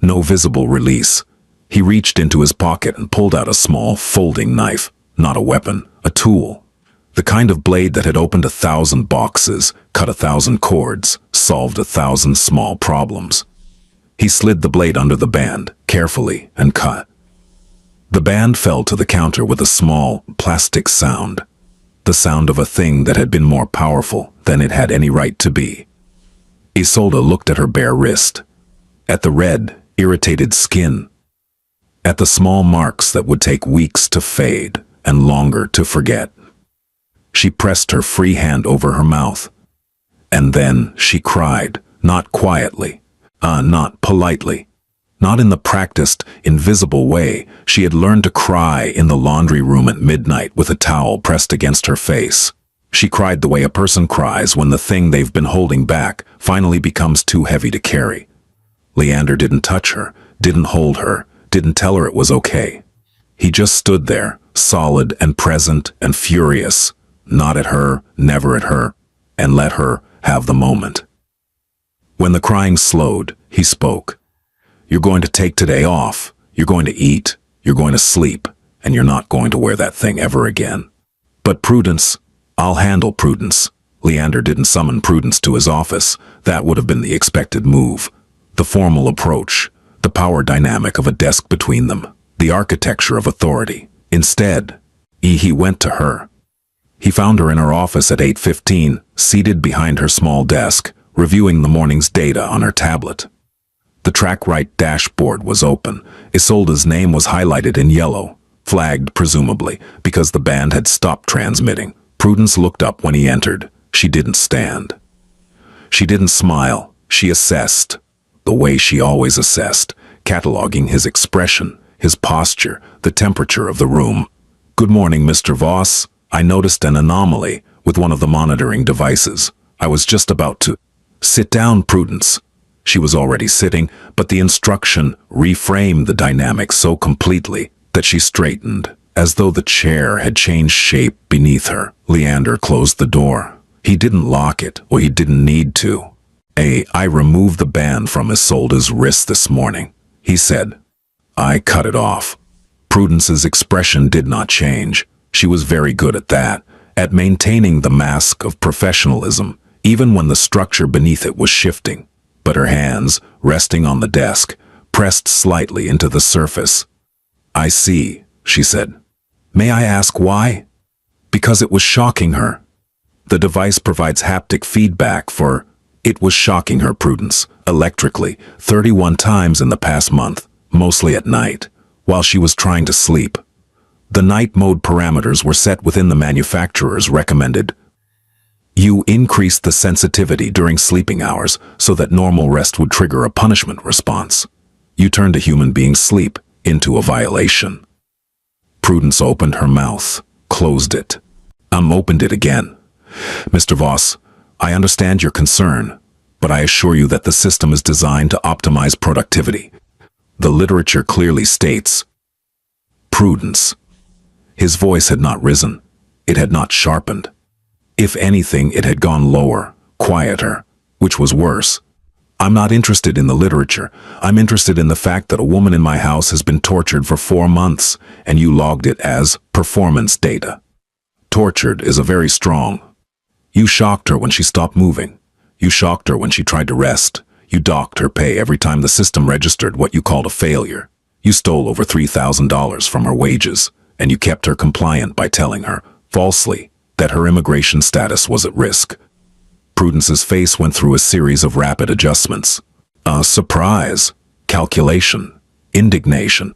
no visible release. He reached into his pocket and pulled out a small folding knife, not a weapon, a tool. The kind of blade that had opened 1,000 boxes, cut 1,000 cords, solved 1,000 small problems. He slid the blade under the band, carefully, and cut. The band fell to the counter with a small, plastic sound. The sound of a thing that had been more powerful than it had any right to be. Isolde looked at her bare wrist, at the red, irritated skin. at the small marks that would take weeks to fade and longer to forget. She pressed her free hand over her mouth. And then she cried, not quietly, not politely, not in the practiced, invisible way she had learned to cry in the laundry room at midnight with a towel pressed against her face. She cried the way a person cries when the thing they've been holding back finally becomes too heavy to carry. Leander didn't touch her, didn't hold her, didn't tell her it was okay. He just stood there, solid and present and furious, not at her, never at her, and let her have the moment. When the crying slowed, he spoke. You're going to take today off, you're going to eat, you're going to sleep, and you're not going to wear that thing ever again. But Prudence, I'll handle Prudence. Leander didn't summon Prudence to his office. That would have been the expected move. The formal approach, the power dynamic of a desk between them, the architecture of authority. Instead, he went to her. He found her in her office at 8:15, seated behind her small desk, reviewing the morning's data on her tablet. The TrackRight dashboard was open. Isolde's name was highlighted in yellow, flagged presumably because the band had stopped transmitting. Prudence looked up when he entered. She didn't stand. She didn't smile. She assessed, the way she always assessed, cataloging his expression, his posture, the temperature of the room. Good morning, Mr. Voss. I noticed an anomaly with one of the monitoring devices. I was just about to... Sit down, Prudence. She was already sitting, but the instruction reframed the dynamic so completely that she straightened, as though the chair had changed shape beneath her. Leander closed the door. He didn't lock it, or he didn't need to. I removed the band from Isolde's wrist this morning, he said. I cut it off. Prudence's expression did not change. She was very good at that, at maintaining the mask of professionalism, even when the structure beneath it was shifting. But her hands, resting on the desk, pressed slightly into the surface. I see, she said. May I ask why? Because it was shocking her. The device provides haptic feedback for... It was shocking her, Prudence, electrically, 31 times in the past month, mostly at night, while she was trying to sleep. The night mode parameters were set within the manufacturer's recommended. You increased the sensitivity during sleeping hours so that normal rest would trigger a punishment response. You turned a human being's sleep into a violation. Prudence opened her mouth, closed it. Opened it again. Mr. Voss, I understand your concern, but I assure you that the system is designed to optimize productivity. The literature clearly states, Prudence. His voice had not risen. It had not sharpened. If anything, it had gone lower, quieter, which was worse. I'm not interested in the literature. I'm interested in the fact that a woman in my house has been tortured for 4 months, and you logged it as performance data. Tortured is a very strong. You shocked her when she stopped moving. You shocked her when she tried to rest. You docked her pay every time the system registered what you called a failure. You stole over $3,000 from her wages, and you kept her compliant by telling her, falsely, that her immigration status was at risk. Prudence's face went through a series of rapid adjustments. Surprise, calculation, indignation.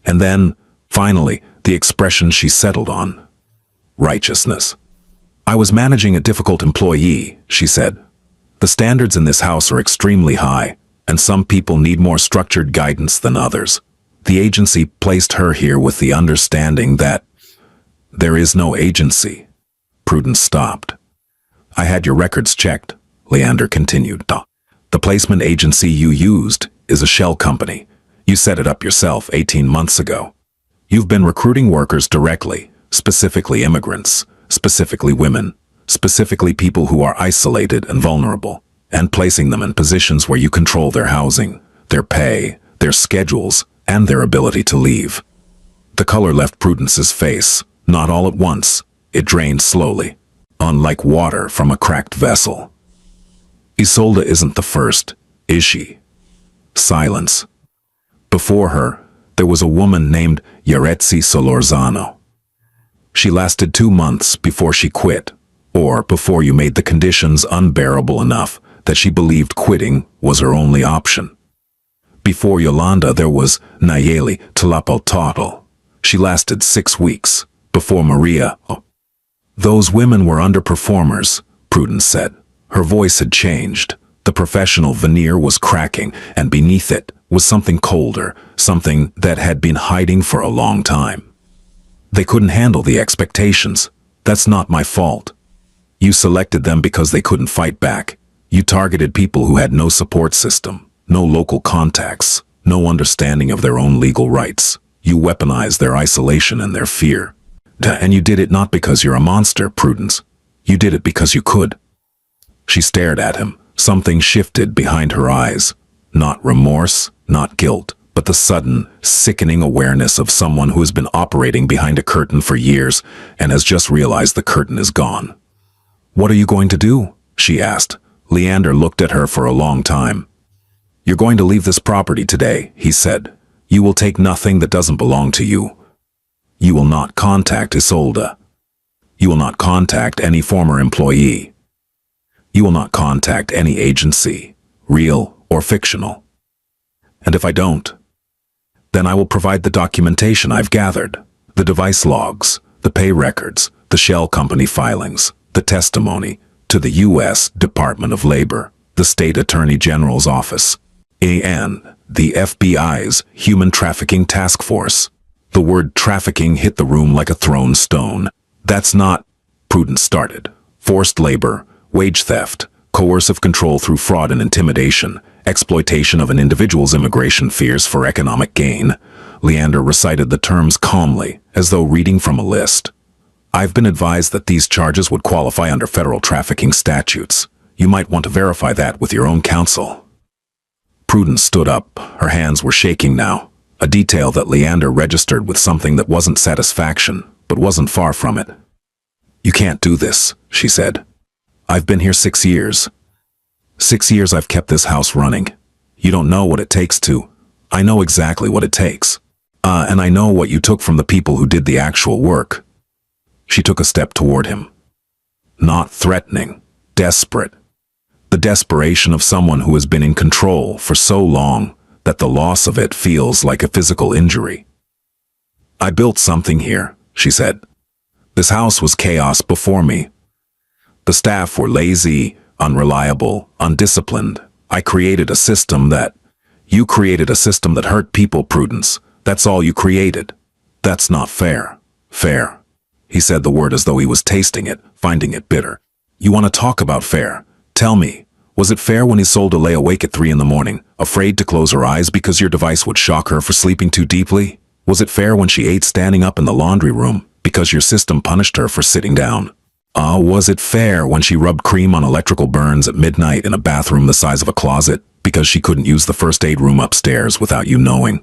And then, finally, the expression she settled on. Righteousness. I was managing a difficult employee, she said. The standards in this house are extremely high, and some people need more structured guidance than others. The agency placed her here with the understanding that there is no agency. Prudence stopped. I had your records checked, Leander continued. The placement agency you used is a shell company. You set it up yourself 18 months ago. You've been recruiting workers directly, specifically immigrants, specifically women, specifically people who are isolated and vulnerable, and placing them in positions where you control their housing, their pay, their schedules, and their ability to leave. The color left Prudence's face, not all at once. It drained slowly, unlike water from a cracked vessel. Isolde isn't the first, is she? Silence. Before her, there was a woman named Yaretsi Solorzano. She lasted 2 months before she quit, or before you made the conditions unbearable enough that she believed quitting was her only option. Before Yolanda, there was Nayeli Tlapaltotl. She lasted 6 weeks. Before Maria, those women were underperformers, Prudence said. Her voice had changed. The professional veneer was cracking, and beneath it was something colder, something that had been hiding for a long time. They couldn't handle the expectations. That's not my fault. You selected them because they couldn't fight back. You targeted people who had no support system, no local contacts, no understanding of their own legal rights. You weaponized their isolation and their fear. And you did it not because you're a monster, Prudence. You did it because you could. She stared at him. Something shifted behind her eyes. Not remorse, not guilt, but the sudden, sickening awareness of someone who has been operating behind a curtain for years and has just realized the curtain is gone. "What are you going to do?" she asked. Leander looked at her for a long time. "You're going to leave this property today," he said. "You will take nothing that doesn't belong to you. You will not contact Isolde. You will not contact any former employee. You will not contact any agency, real or fictional. And if I don't, then I will provide the documentation I've gathered, the device logs, the pay records, the shell company filings, the testimony to the U.S. Department of Labor, the State Attorney General's office, and the FBI's Human Trafficking Task Force." The word trafficking hit the room like a thrown stone. "That's not," Prudence started. "Forced labor, wage theft, coercive control through fraud and intimidation, exploitation of an individual's immigration fears for economic gain." Leander recited the terms calmly, as though reading from a list. "I've been advised that these charges would qualify under federal trafficking statutes. You might want to verify that with your own counsel." Prudence stood up. Her hands were shaking now, a detail that Leander registered with something that wasn't satisfaction, but wasn't far from it. "You can't do this," she said. "I've been here 6 years. 6 years I've kept this house running. You don't know what it takes to. I know exactly what it takes. And I know what you took from the people who did the actual work." She took a step toward him. Not threatening, desperate. The desperation of someone who has been in control for so long that the loss of it feels like a physical injury. "I built something here," she said. "This house was chaos before me. The staff were lazy, unreliable, undisciplined. I created a system that... You created a system that hurt people, Prudence. That's all you created. That's not fair." "Fair." He said the word as though he was tasting it, finding it bitter. "You want to talk about fair? Tell me, was it fair when Isolde lay awake at 3 in the morning, afraid to close her eyes because your device would shock her for sleeping too deeply? Was it fair when she ate standing up in the laundry room because your system punished her for sitting down? Was it fair when she rubbed cream on electrical burns at midnight in a bathroom the size of a closet because she couldn't use the first aid room upstairs without you knowing?"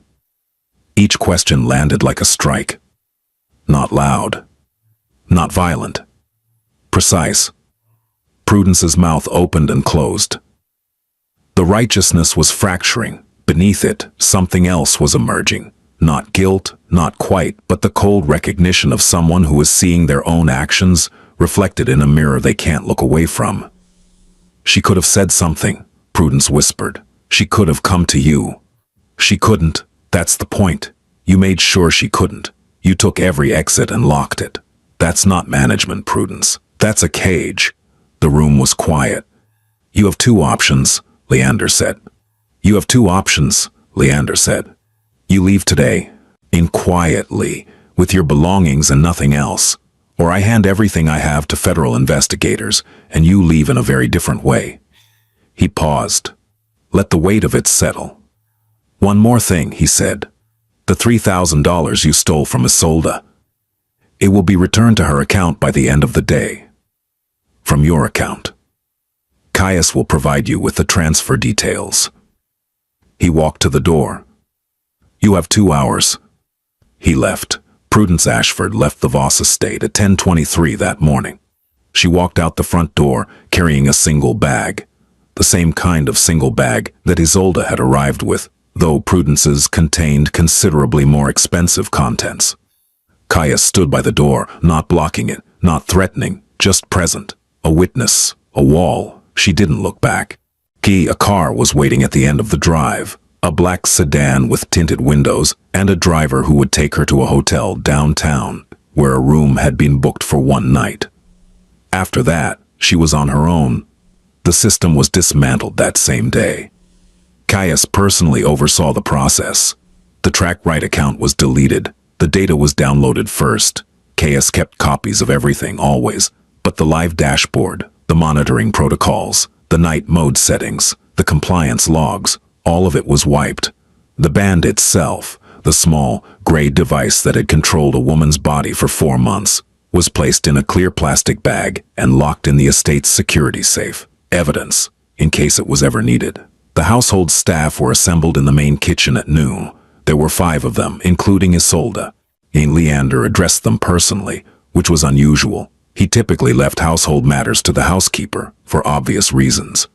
Each question landed like a strike. Not loud. Not violent. Precise. Prudence's mouth opened and closed. The righteousness was fracturing. Beneath it, something else was emerging. Not guilt, not quite, but the cold recognition of someone who is seeing their own actions reflected in a mirror they can't look away from. "She could have said something," Prudence whispered. "She could have come to you." "She couldn't. That's the point. You made sure she couldn't. You took every exit and locked it. That's not management, Prudence. That's a cage." The room was quiet. "You have 2 options," Leander said. "You have 2 options," Leander said. "You leave today, in quietly, with your belongings and nothing else, or I hand everything I have to federal investigators, and you leave in a very different way." He paused. "Let the weight of it settle." "One more thing," he said. "The $3,000 you stole from Isolde. It will be returned to her account by the end of the day. From your account. Caius will provide you with the transfer details." He walked to the door. "You have 2 hours." He left. Prudence Ashford left the Voss estate at 10:23 that morning. She walked out the front door carrying a single bag, the same kind of single bag that Isolde had arrived with, though Prudence's contained considerably more expensive contents. Caius stood by the door, not blocking it, not threatening, just present. A witness, a wall. She didn't look back. A car was waiting at the end of the drive. A black sedan with tinted windows and a driver who would take her to a hotel downtown, where a room had been booked for one night. After that, she was on her own. The system was dismantled that same day. Caius personally oversaw the process. The TrackRight account was deleted. The data was downloaded first. Caius kept copies of everything, always. But the live dashboard, the monitoring protocols, the night mode settings, the compliance logs, all of it was wiped. The band itself, the small, gray device that had controlled a woman's body for 4 months, was placed in a clear plastic bag and locked in the estate's security safe. Evidence, in case it was ever needed. The household staff were assembled in the main kitchen at noon. There were 5 of them, including Isolde. Leander addressed them personally, which was unusual. He typically left household matters to the housekeeper, for obvious reasons.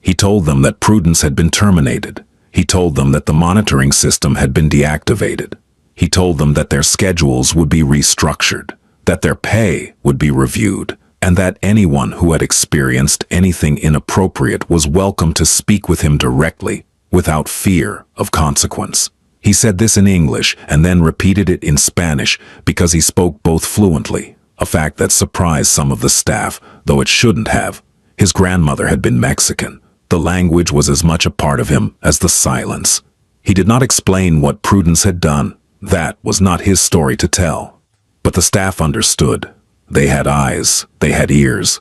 He told them that Prudence had been terminated. He told them that the monitoring system had been deactivated. He told them that their schedules would be restructured, that their pay would be reviewed, and that anyone who had experienced anything inappropriate was welcome to speak with him directly, without fear of consequence. He said this in English and then repeated it in Spanish because he spoke both fluently, a fact that surprised some of the staff, though it shouldn't have. His grandmother had been Mexican. The language was as much a part of him as the silence. He did not explain what Prudence had done. That was not his story to tell. But the staff understood. They had eyes, they had ears,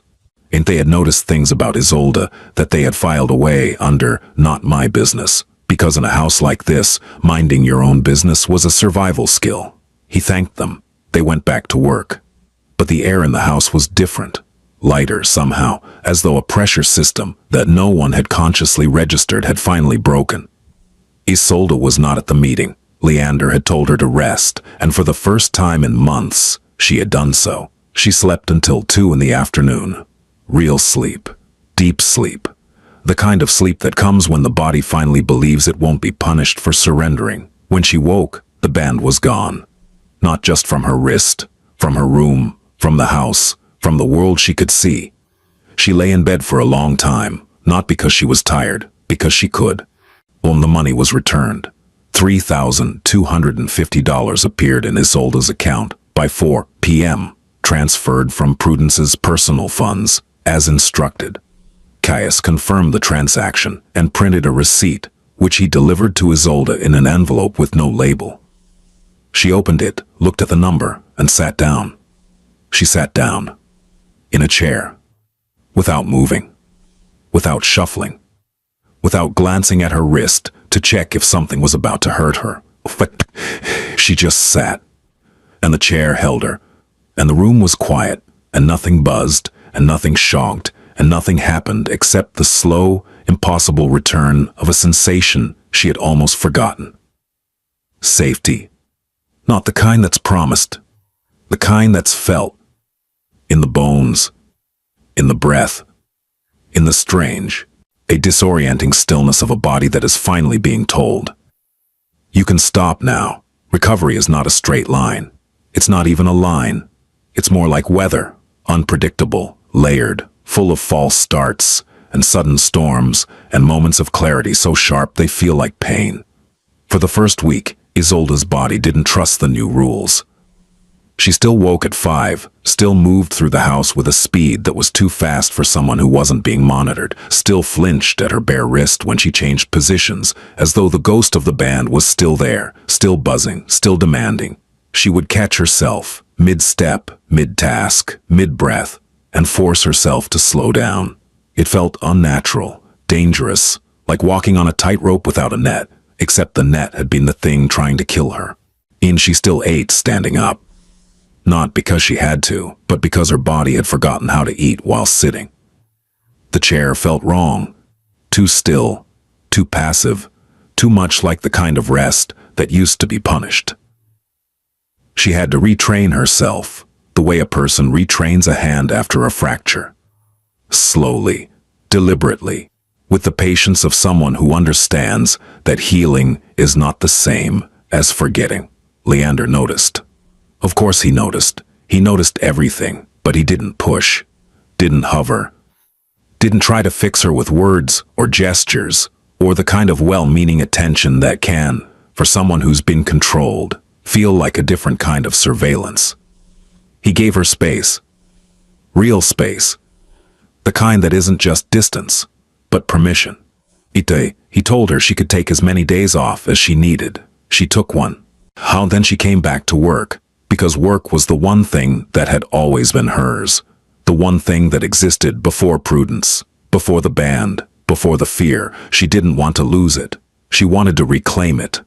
and they had noticed things about Isolde that they had filed away under "not my business," because in a house like this, minding your own business was a survival skill. He thanked them. They went back to work. But the air in the house was different. Lighter somehow, as though a pressure system that no one had consciously registered had finally broken. Isolde was not at the meeting. Leander had told her to rest, and for the first time in months, she had done so. She slept until 2 in the afternoon. Real sleep. Deep sleep. The kind of sleep that comes when the body finally believes it won't be punished for surrendering. When she woke, the band was gone. Not just from her wrist, from her room, from the house, from the world she could see. She lay in bed for a long time, not because she was tired, because she could. When the money was returned, $3,250 appeared in Isolde's account by 4 p.m., transferred from Prudence's personal funds, as instructed. Caius confirmed the transaction and printed a receipt, which he delivered to Isolde in an envelope with no label. She opened it, looked at the number, and sat down. She sat down. In a chair, without moving, without shuffling, without glancing at her wrist to check if something was about to hurt her. She just sat, and the chair held her, and the room was quiet, and nothing buzzed, and nothing shocked, and nothing happened except the slow, impossible return of a sensation she had almost forgotten. Safety. Not the kind that's promised, the kind that's felt. In the bones, in the breath, in the strange, a disorienting stillness of a body that is finally being told, you can stop now. Recovery is not a straight line. It's not even a line. It's more like weather, unpredictable, layered, full of false starts and sudden storms and moments of clarity so sharp they feel like pain. For the first week, Isolde's body didn't trust the new rules. She still woke at 5, still moved through the house with a speed that was too fast for someone who wasn't being monitored, still flinched at her bare wrist when she changed positions, as though the ghost of the band was still there, still buzzing, still demanding. She would catch herself, mid-step, mid-task, mid-breath, and force herself to slow down. It felt unnatural, dangerous, like walking on a tightrope without a net, except the net had been the thing trying to kill her. And she still ate standing up. Not because she had to, but because her body had forgotten how to eat while sitting. The chair felt wrong. Too still, too passive, too much like the kind of rest that used to be punished. She had to retrain herself, the way a person retrains a hand after a fracture. Slowly, deliberately, with the patience of someone who understands that healing is not the same as forgetting. Leander noticed. Of course he noticed. He noticed everything, but he didn't push, didn't hover, didn't try to fix her with words or gestures or the kind of well-meaning attention that can, for someone who's been controlled, feel like a different kind of surveillance. He gave her space. Real space. The kind that isn't just distance, but permission. He told her she could take as many days off as she needed. She took one. Then she came back to work, because work was the one thing that had always been hers. The one thing that existed before Prudence, before the band, before the fear. She didn't want to lose it. She wanted to reclaim it.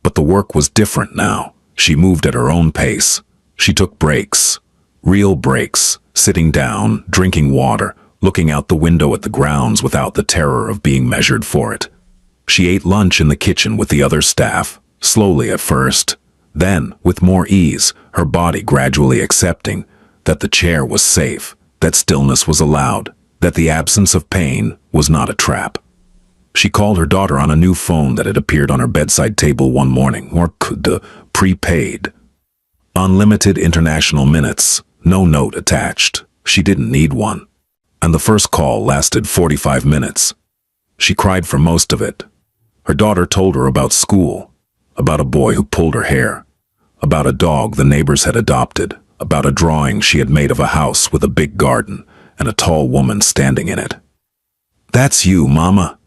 But the work was different now. She moved at her own pace. She took breaks. Real breaks. Sitting down, drinking water, looking out the window at the grounds without the terror of being measured for it. She ate lunch in the kitchen with the other staff, slowly at first. Then, with more ease, her body gradually accepting that the chair was safe, that stillness was allowed, that the absence of pain was not a trap. She called her daughter on a new phone that had appeared on her bedside table one morning, or prepaid. Unlimited international minutes, no note attached. She didn't need one. And the first call lasted 45 minutes. She cried for most of it. Her daughter told her about school, about a boy who pulled her hair, about a dog the neighbors had adopted, about a drawing she had made of a house with a big garden and a tall woman standing in it. "That's you, Mama."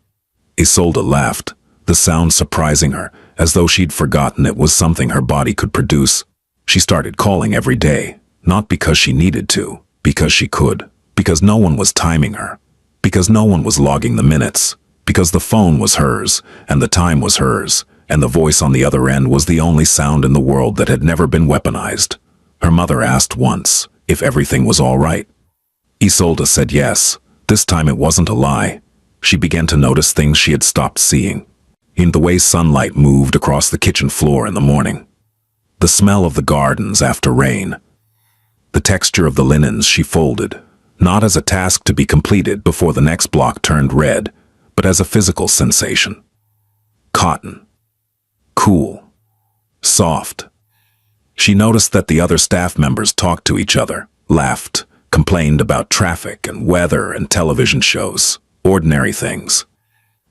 Isolde laughed, the sound surprising her, as though she'd forgotten it was something her body could produce. She started calling every day, not because she needed to, because she could, because no one was timing her, because no one was logging the minutes, because the phone was hers, and the time was hers, and the voice on the other end was the only sound in the world that had never been weaponized. Her mother asked once if everything was all right. Isolde said yes. This time it wasn't a lie. She began to notice things she had stopped seeing. In the way sunlight moved across the kitchen floor in the morning. The smell of the gardens after rain. The texture of the linens she folded, not as a task to be completed before the next block turned red, but as a physical sensation. Cotton. Cool. Soft. She noticed that the other staff members talked to each other, laughed, complained about traffic and weather and television shows, ordinary things.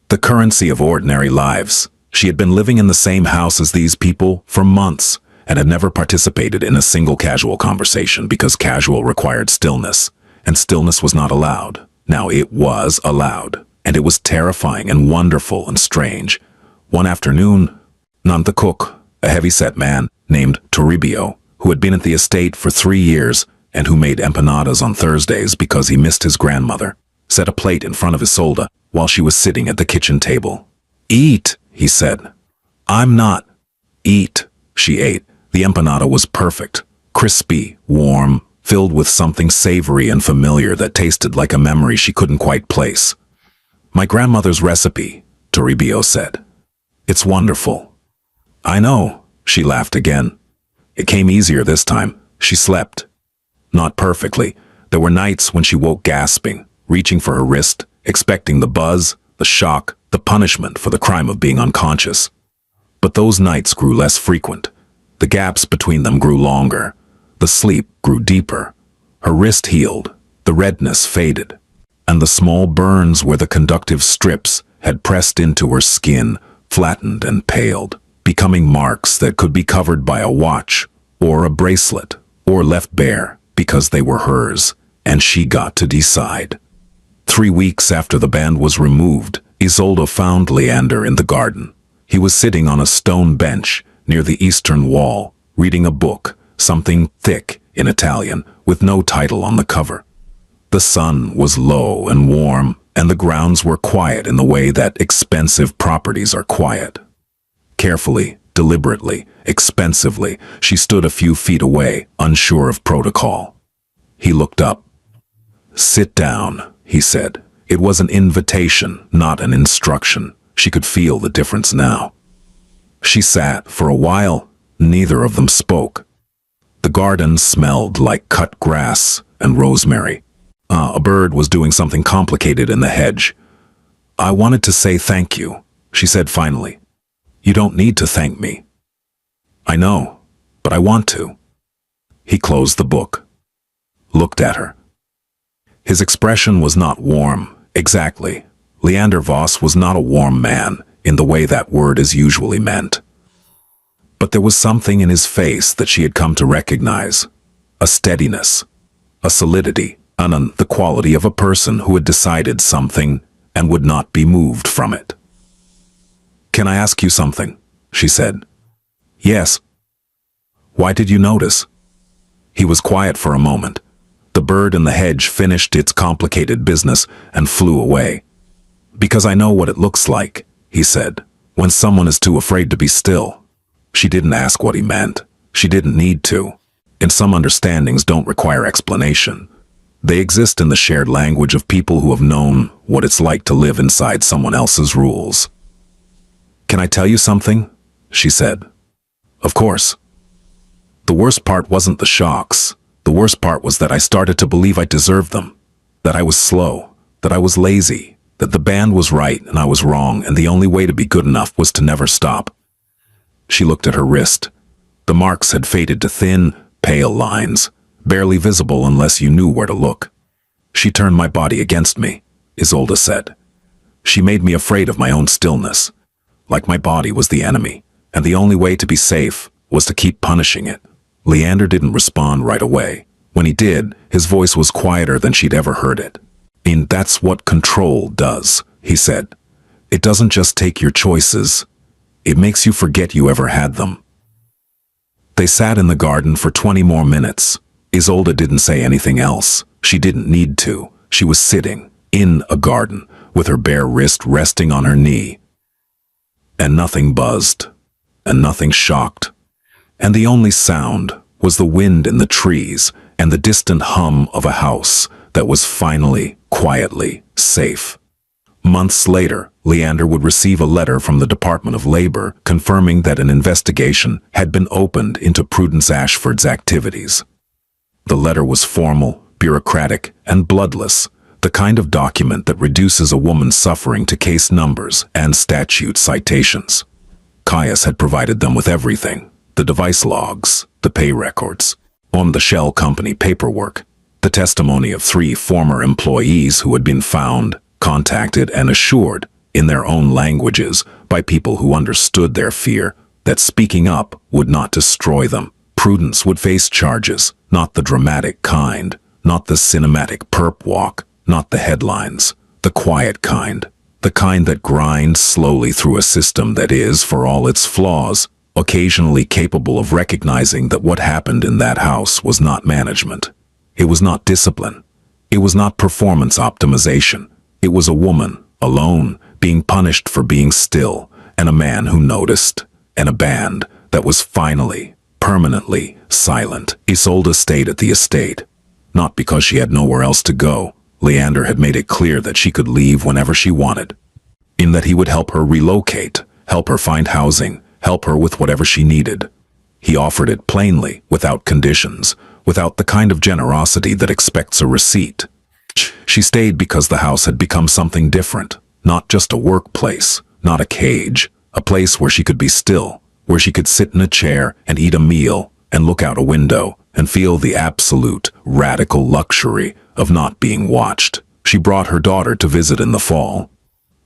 The currency of ordinary lives. She had been living in the same house as these people for months and had never participated in a single casual conversation because casual required stillness, and stillness was not allowed. Now it was allowed, and it was terrifying and wonderful and strange. One afternoon, the cook, a heavy-set man named Toribio, who had been at the estate for 3 years and who made empanadas on Thursdays because he missed his grandmother, set a plate in front of Isolde while she was sitting at the kitchen table. "Eat," he said. "I'm not." "Eat." She ate. The empanada was perfect, crispy, warm, filled with something savory and familiar that tasted like a memory she couldn't quite place. "My grandmother's recipe," Toribio said. "It's wonderful." "I know," she laughed again. It came easier this time. She slept. Not perfectly. There were nights when she woke gasping, reaching for her wrist, expecting the buzz, the shock, the punishment for the crime of being unconscious. But those nights grew less frequent. The gaps between them grew longer. The sleep grew deeper. Her wrist healed. The redness faded. And the small burns where the conductive strips had pressed into her skin flattened and paled, becoming marks that could be covered by a watch or a bracelet or left bare because they were hers, and she got to decide. 3 weeks after the band was removed, Isolde found Leander in the garden. He was sitting on a stone bench near the eastern wall, reading a book, something thick in Italian, with no title on the cover. The sun was low and warm, and the grounds were quiet in the way that expensive properties are quiet. Carefully, deliberately, expensively, she stood a few feet away, unsure of protocol. He looked up. "Sit down," he said. It was an invitation, not an instruction. She could feel the difference now. She sat for a while. Neither of them spoke. The garden smelled like cut grass and rosemary. A bird was doing something complicated in the hedge. "I wanted to say thank you," she said finally. "You don't need to thank me." "I know, but I want to." He closed the book. Looked at her. His expression was not warm, exactly, Leander Voss was not a warm man in the way that word is usually meant. But there was something in his face that she had come to recognize. A steadiness, a solidity, the quality of a person who had decided something and would not be moved from it. "Can I ask you something?" she said. "Yes." "Why did you notice?" He was quiet for a moment. The bird in the hedge finished its complicated business and flew away. "Because I know what it looks like," he said, "when someone is too afraid to be still." She didn't ask what he meant. She didn't need to. And some understandings don't require explanation. They exist in the shared language of people who have known what it's like to live inside someone else's rules. "Can I tell you something?" she said. "Of course." The worst part wasn't the shocks. The worst part was that I started to believe I deserved them. That I was slow. That I was lazy. That the band was right and I was wrong, and the only way to be good enough was to never stop. She looked at her wrist. The marks had faded to thin, pale lines, barely visible unless you knew where to look. "She turned my body against me," Isolde said. "She made me afraid of my own stillness. Like my body was the enemy, and the only way to be safe was to keep punishing it." Leander didn't respond right away. When he did, his voice was quieter than she'd ever heard it. "And that's what control does," he said. "It doesn't just take your choices. It makes you forget you ever had them." They sat in the garden for 20 more minutes. Isolde didn't say anything else. She didn't need to. She was sitting, in a garden, with her bare wrist resting on her knee. And nothing buzzed. And nothing shocked. And the only sound was the wind in the trees and the distant hum of a house that was finally, quietly, safe. Months later, Leander would receive a letter from the Department of Labor confirming that an investigation had been opened into Prudence Ashford's activities. The letter was formal, bureaucratic, and bloodless, the kind of document that reduces a woman's suffering to case numbers and statute citations. Caius had provided them with everything: the device logs, the pay records, on the shell company paperwork, the testimony of 3 former employees who had been found, contacted, and assured in their own languages by people who understood their fear that speaking up would not destroy them. Prudence would face charges, not the dramatic kind, not the cinematic perp walk, not the headlines, the quiet kind, the kind that grinds slowly through a system that is, for all its flaws, occasionally capable of recognizing that what happened in that house was not management. It was not discipline. It was not performance optimization. It was a woman, alone, being punished for being still, and a man who noticed, and a band that was finally, permanently silent. Isolde stayed at the estate, not because she had nowhere else to go. Leander had made it clear that she could leave whenever she wanted, in that he would help her relocate, help her find housing, help her with whatever she needed. He offered it plainly, without conditions, without the kind of generosity that expects a receipt. She stayed because the house had become something different, not just a workplace, not a cage, a place where she could be still, where she could sit in a chair and eat a meal and look out a window and feel the absolute, radical luxury of not being watched. She brought her daughter to visit in the fall,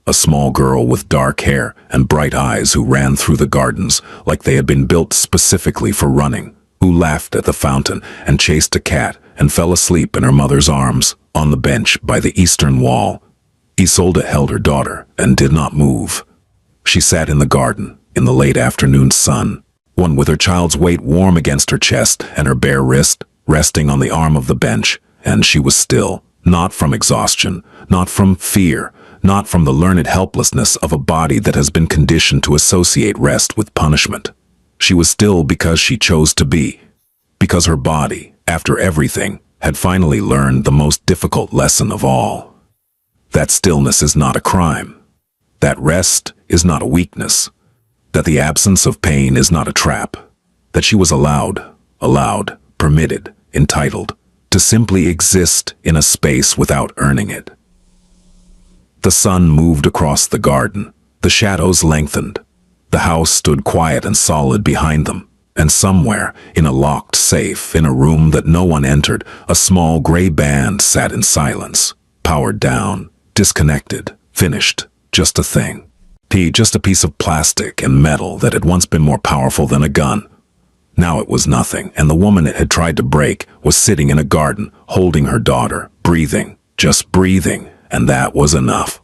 a small girl with dark hair and bright eyes who ran through the gardens like they had been built specifically for running, who laughed at the fountain and chased a cat and fell asleep in her mother's arms on the bench by the eastern wall. Isolde held her daughter and did not move. She sat in the garden in the late afternoon sun, one with her child's weight warm against her chest and her bare wrist resting on the arm of the bench, and she was still, not from exhaustion, not from fear, not from the learned helplessness of a body that has been conditioned to associate rest with punishment. She was still because she chose to be, because her body, after everything, had finally learned the most difficult lesson of all. That stillness is not a crime. That rest is not a weakness. That the absence of pain is not a trap. That she was allowed, permitted, entitled, to simply exist in a space without earning it. The sun moved across the garden. The shadows lengthened. The house stood quiet and solid behind them, and somewhere, in a locked safe, in a room that no one entered, a small gray band sat in silence, powered down, disconnected, Finished. Just a thing. Just a piece of plastic and metal that had once been more powerful than a gun. Now it was nothing, and the woman it had tried to break was sitting in a garden, holding her daughter, breathing, just breathing, and that was enough.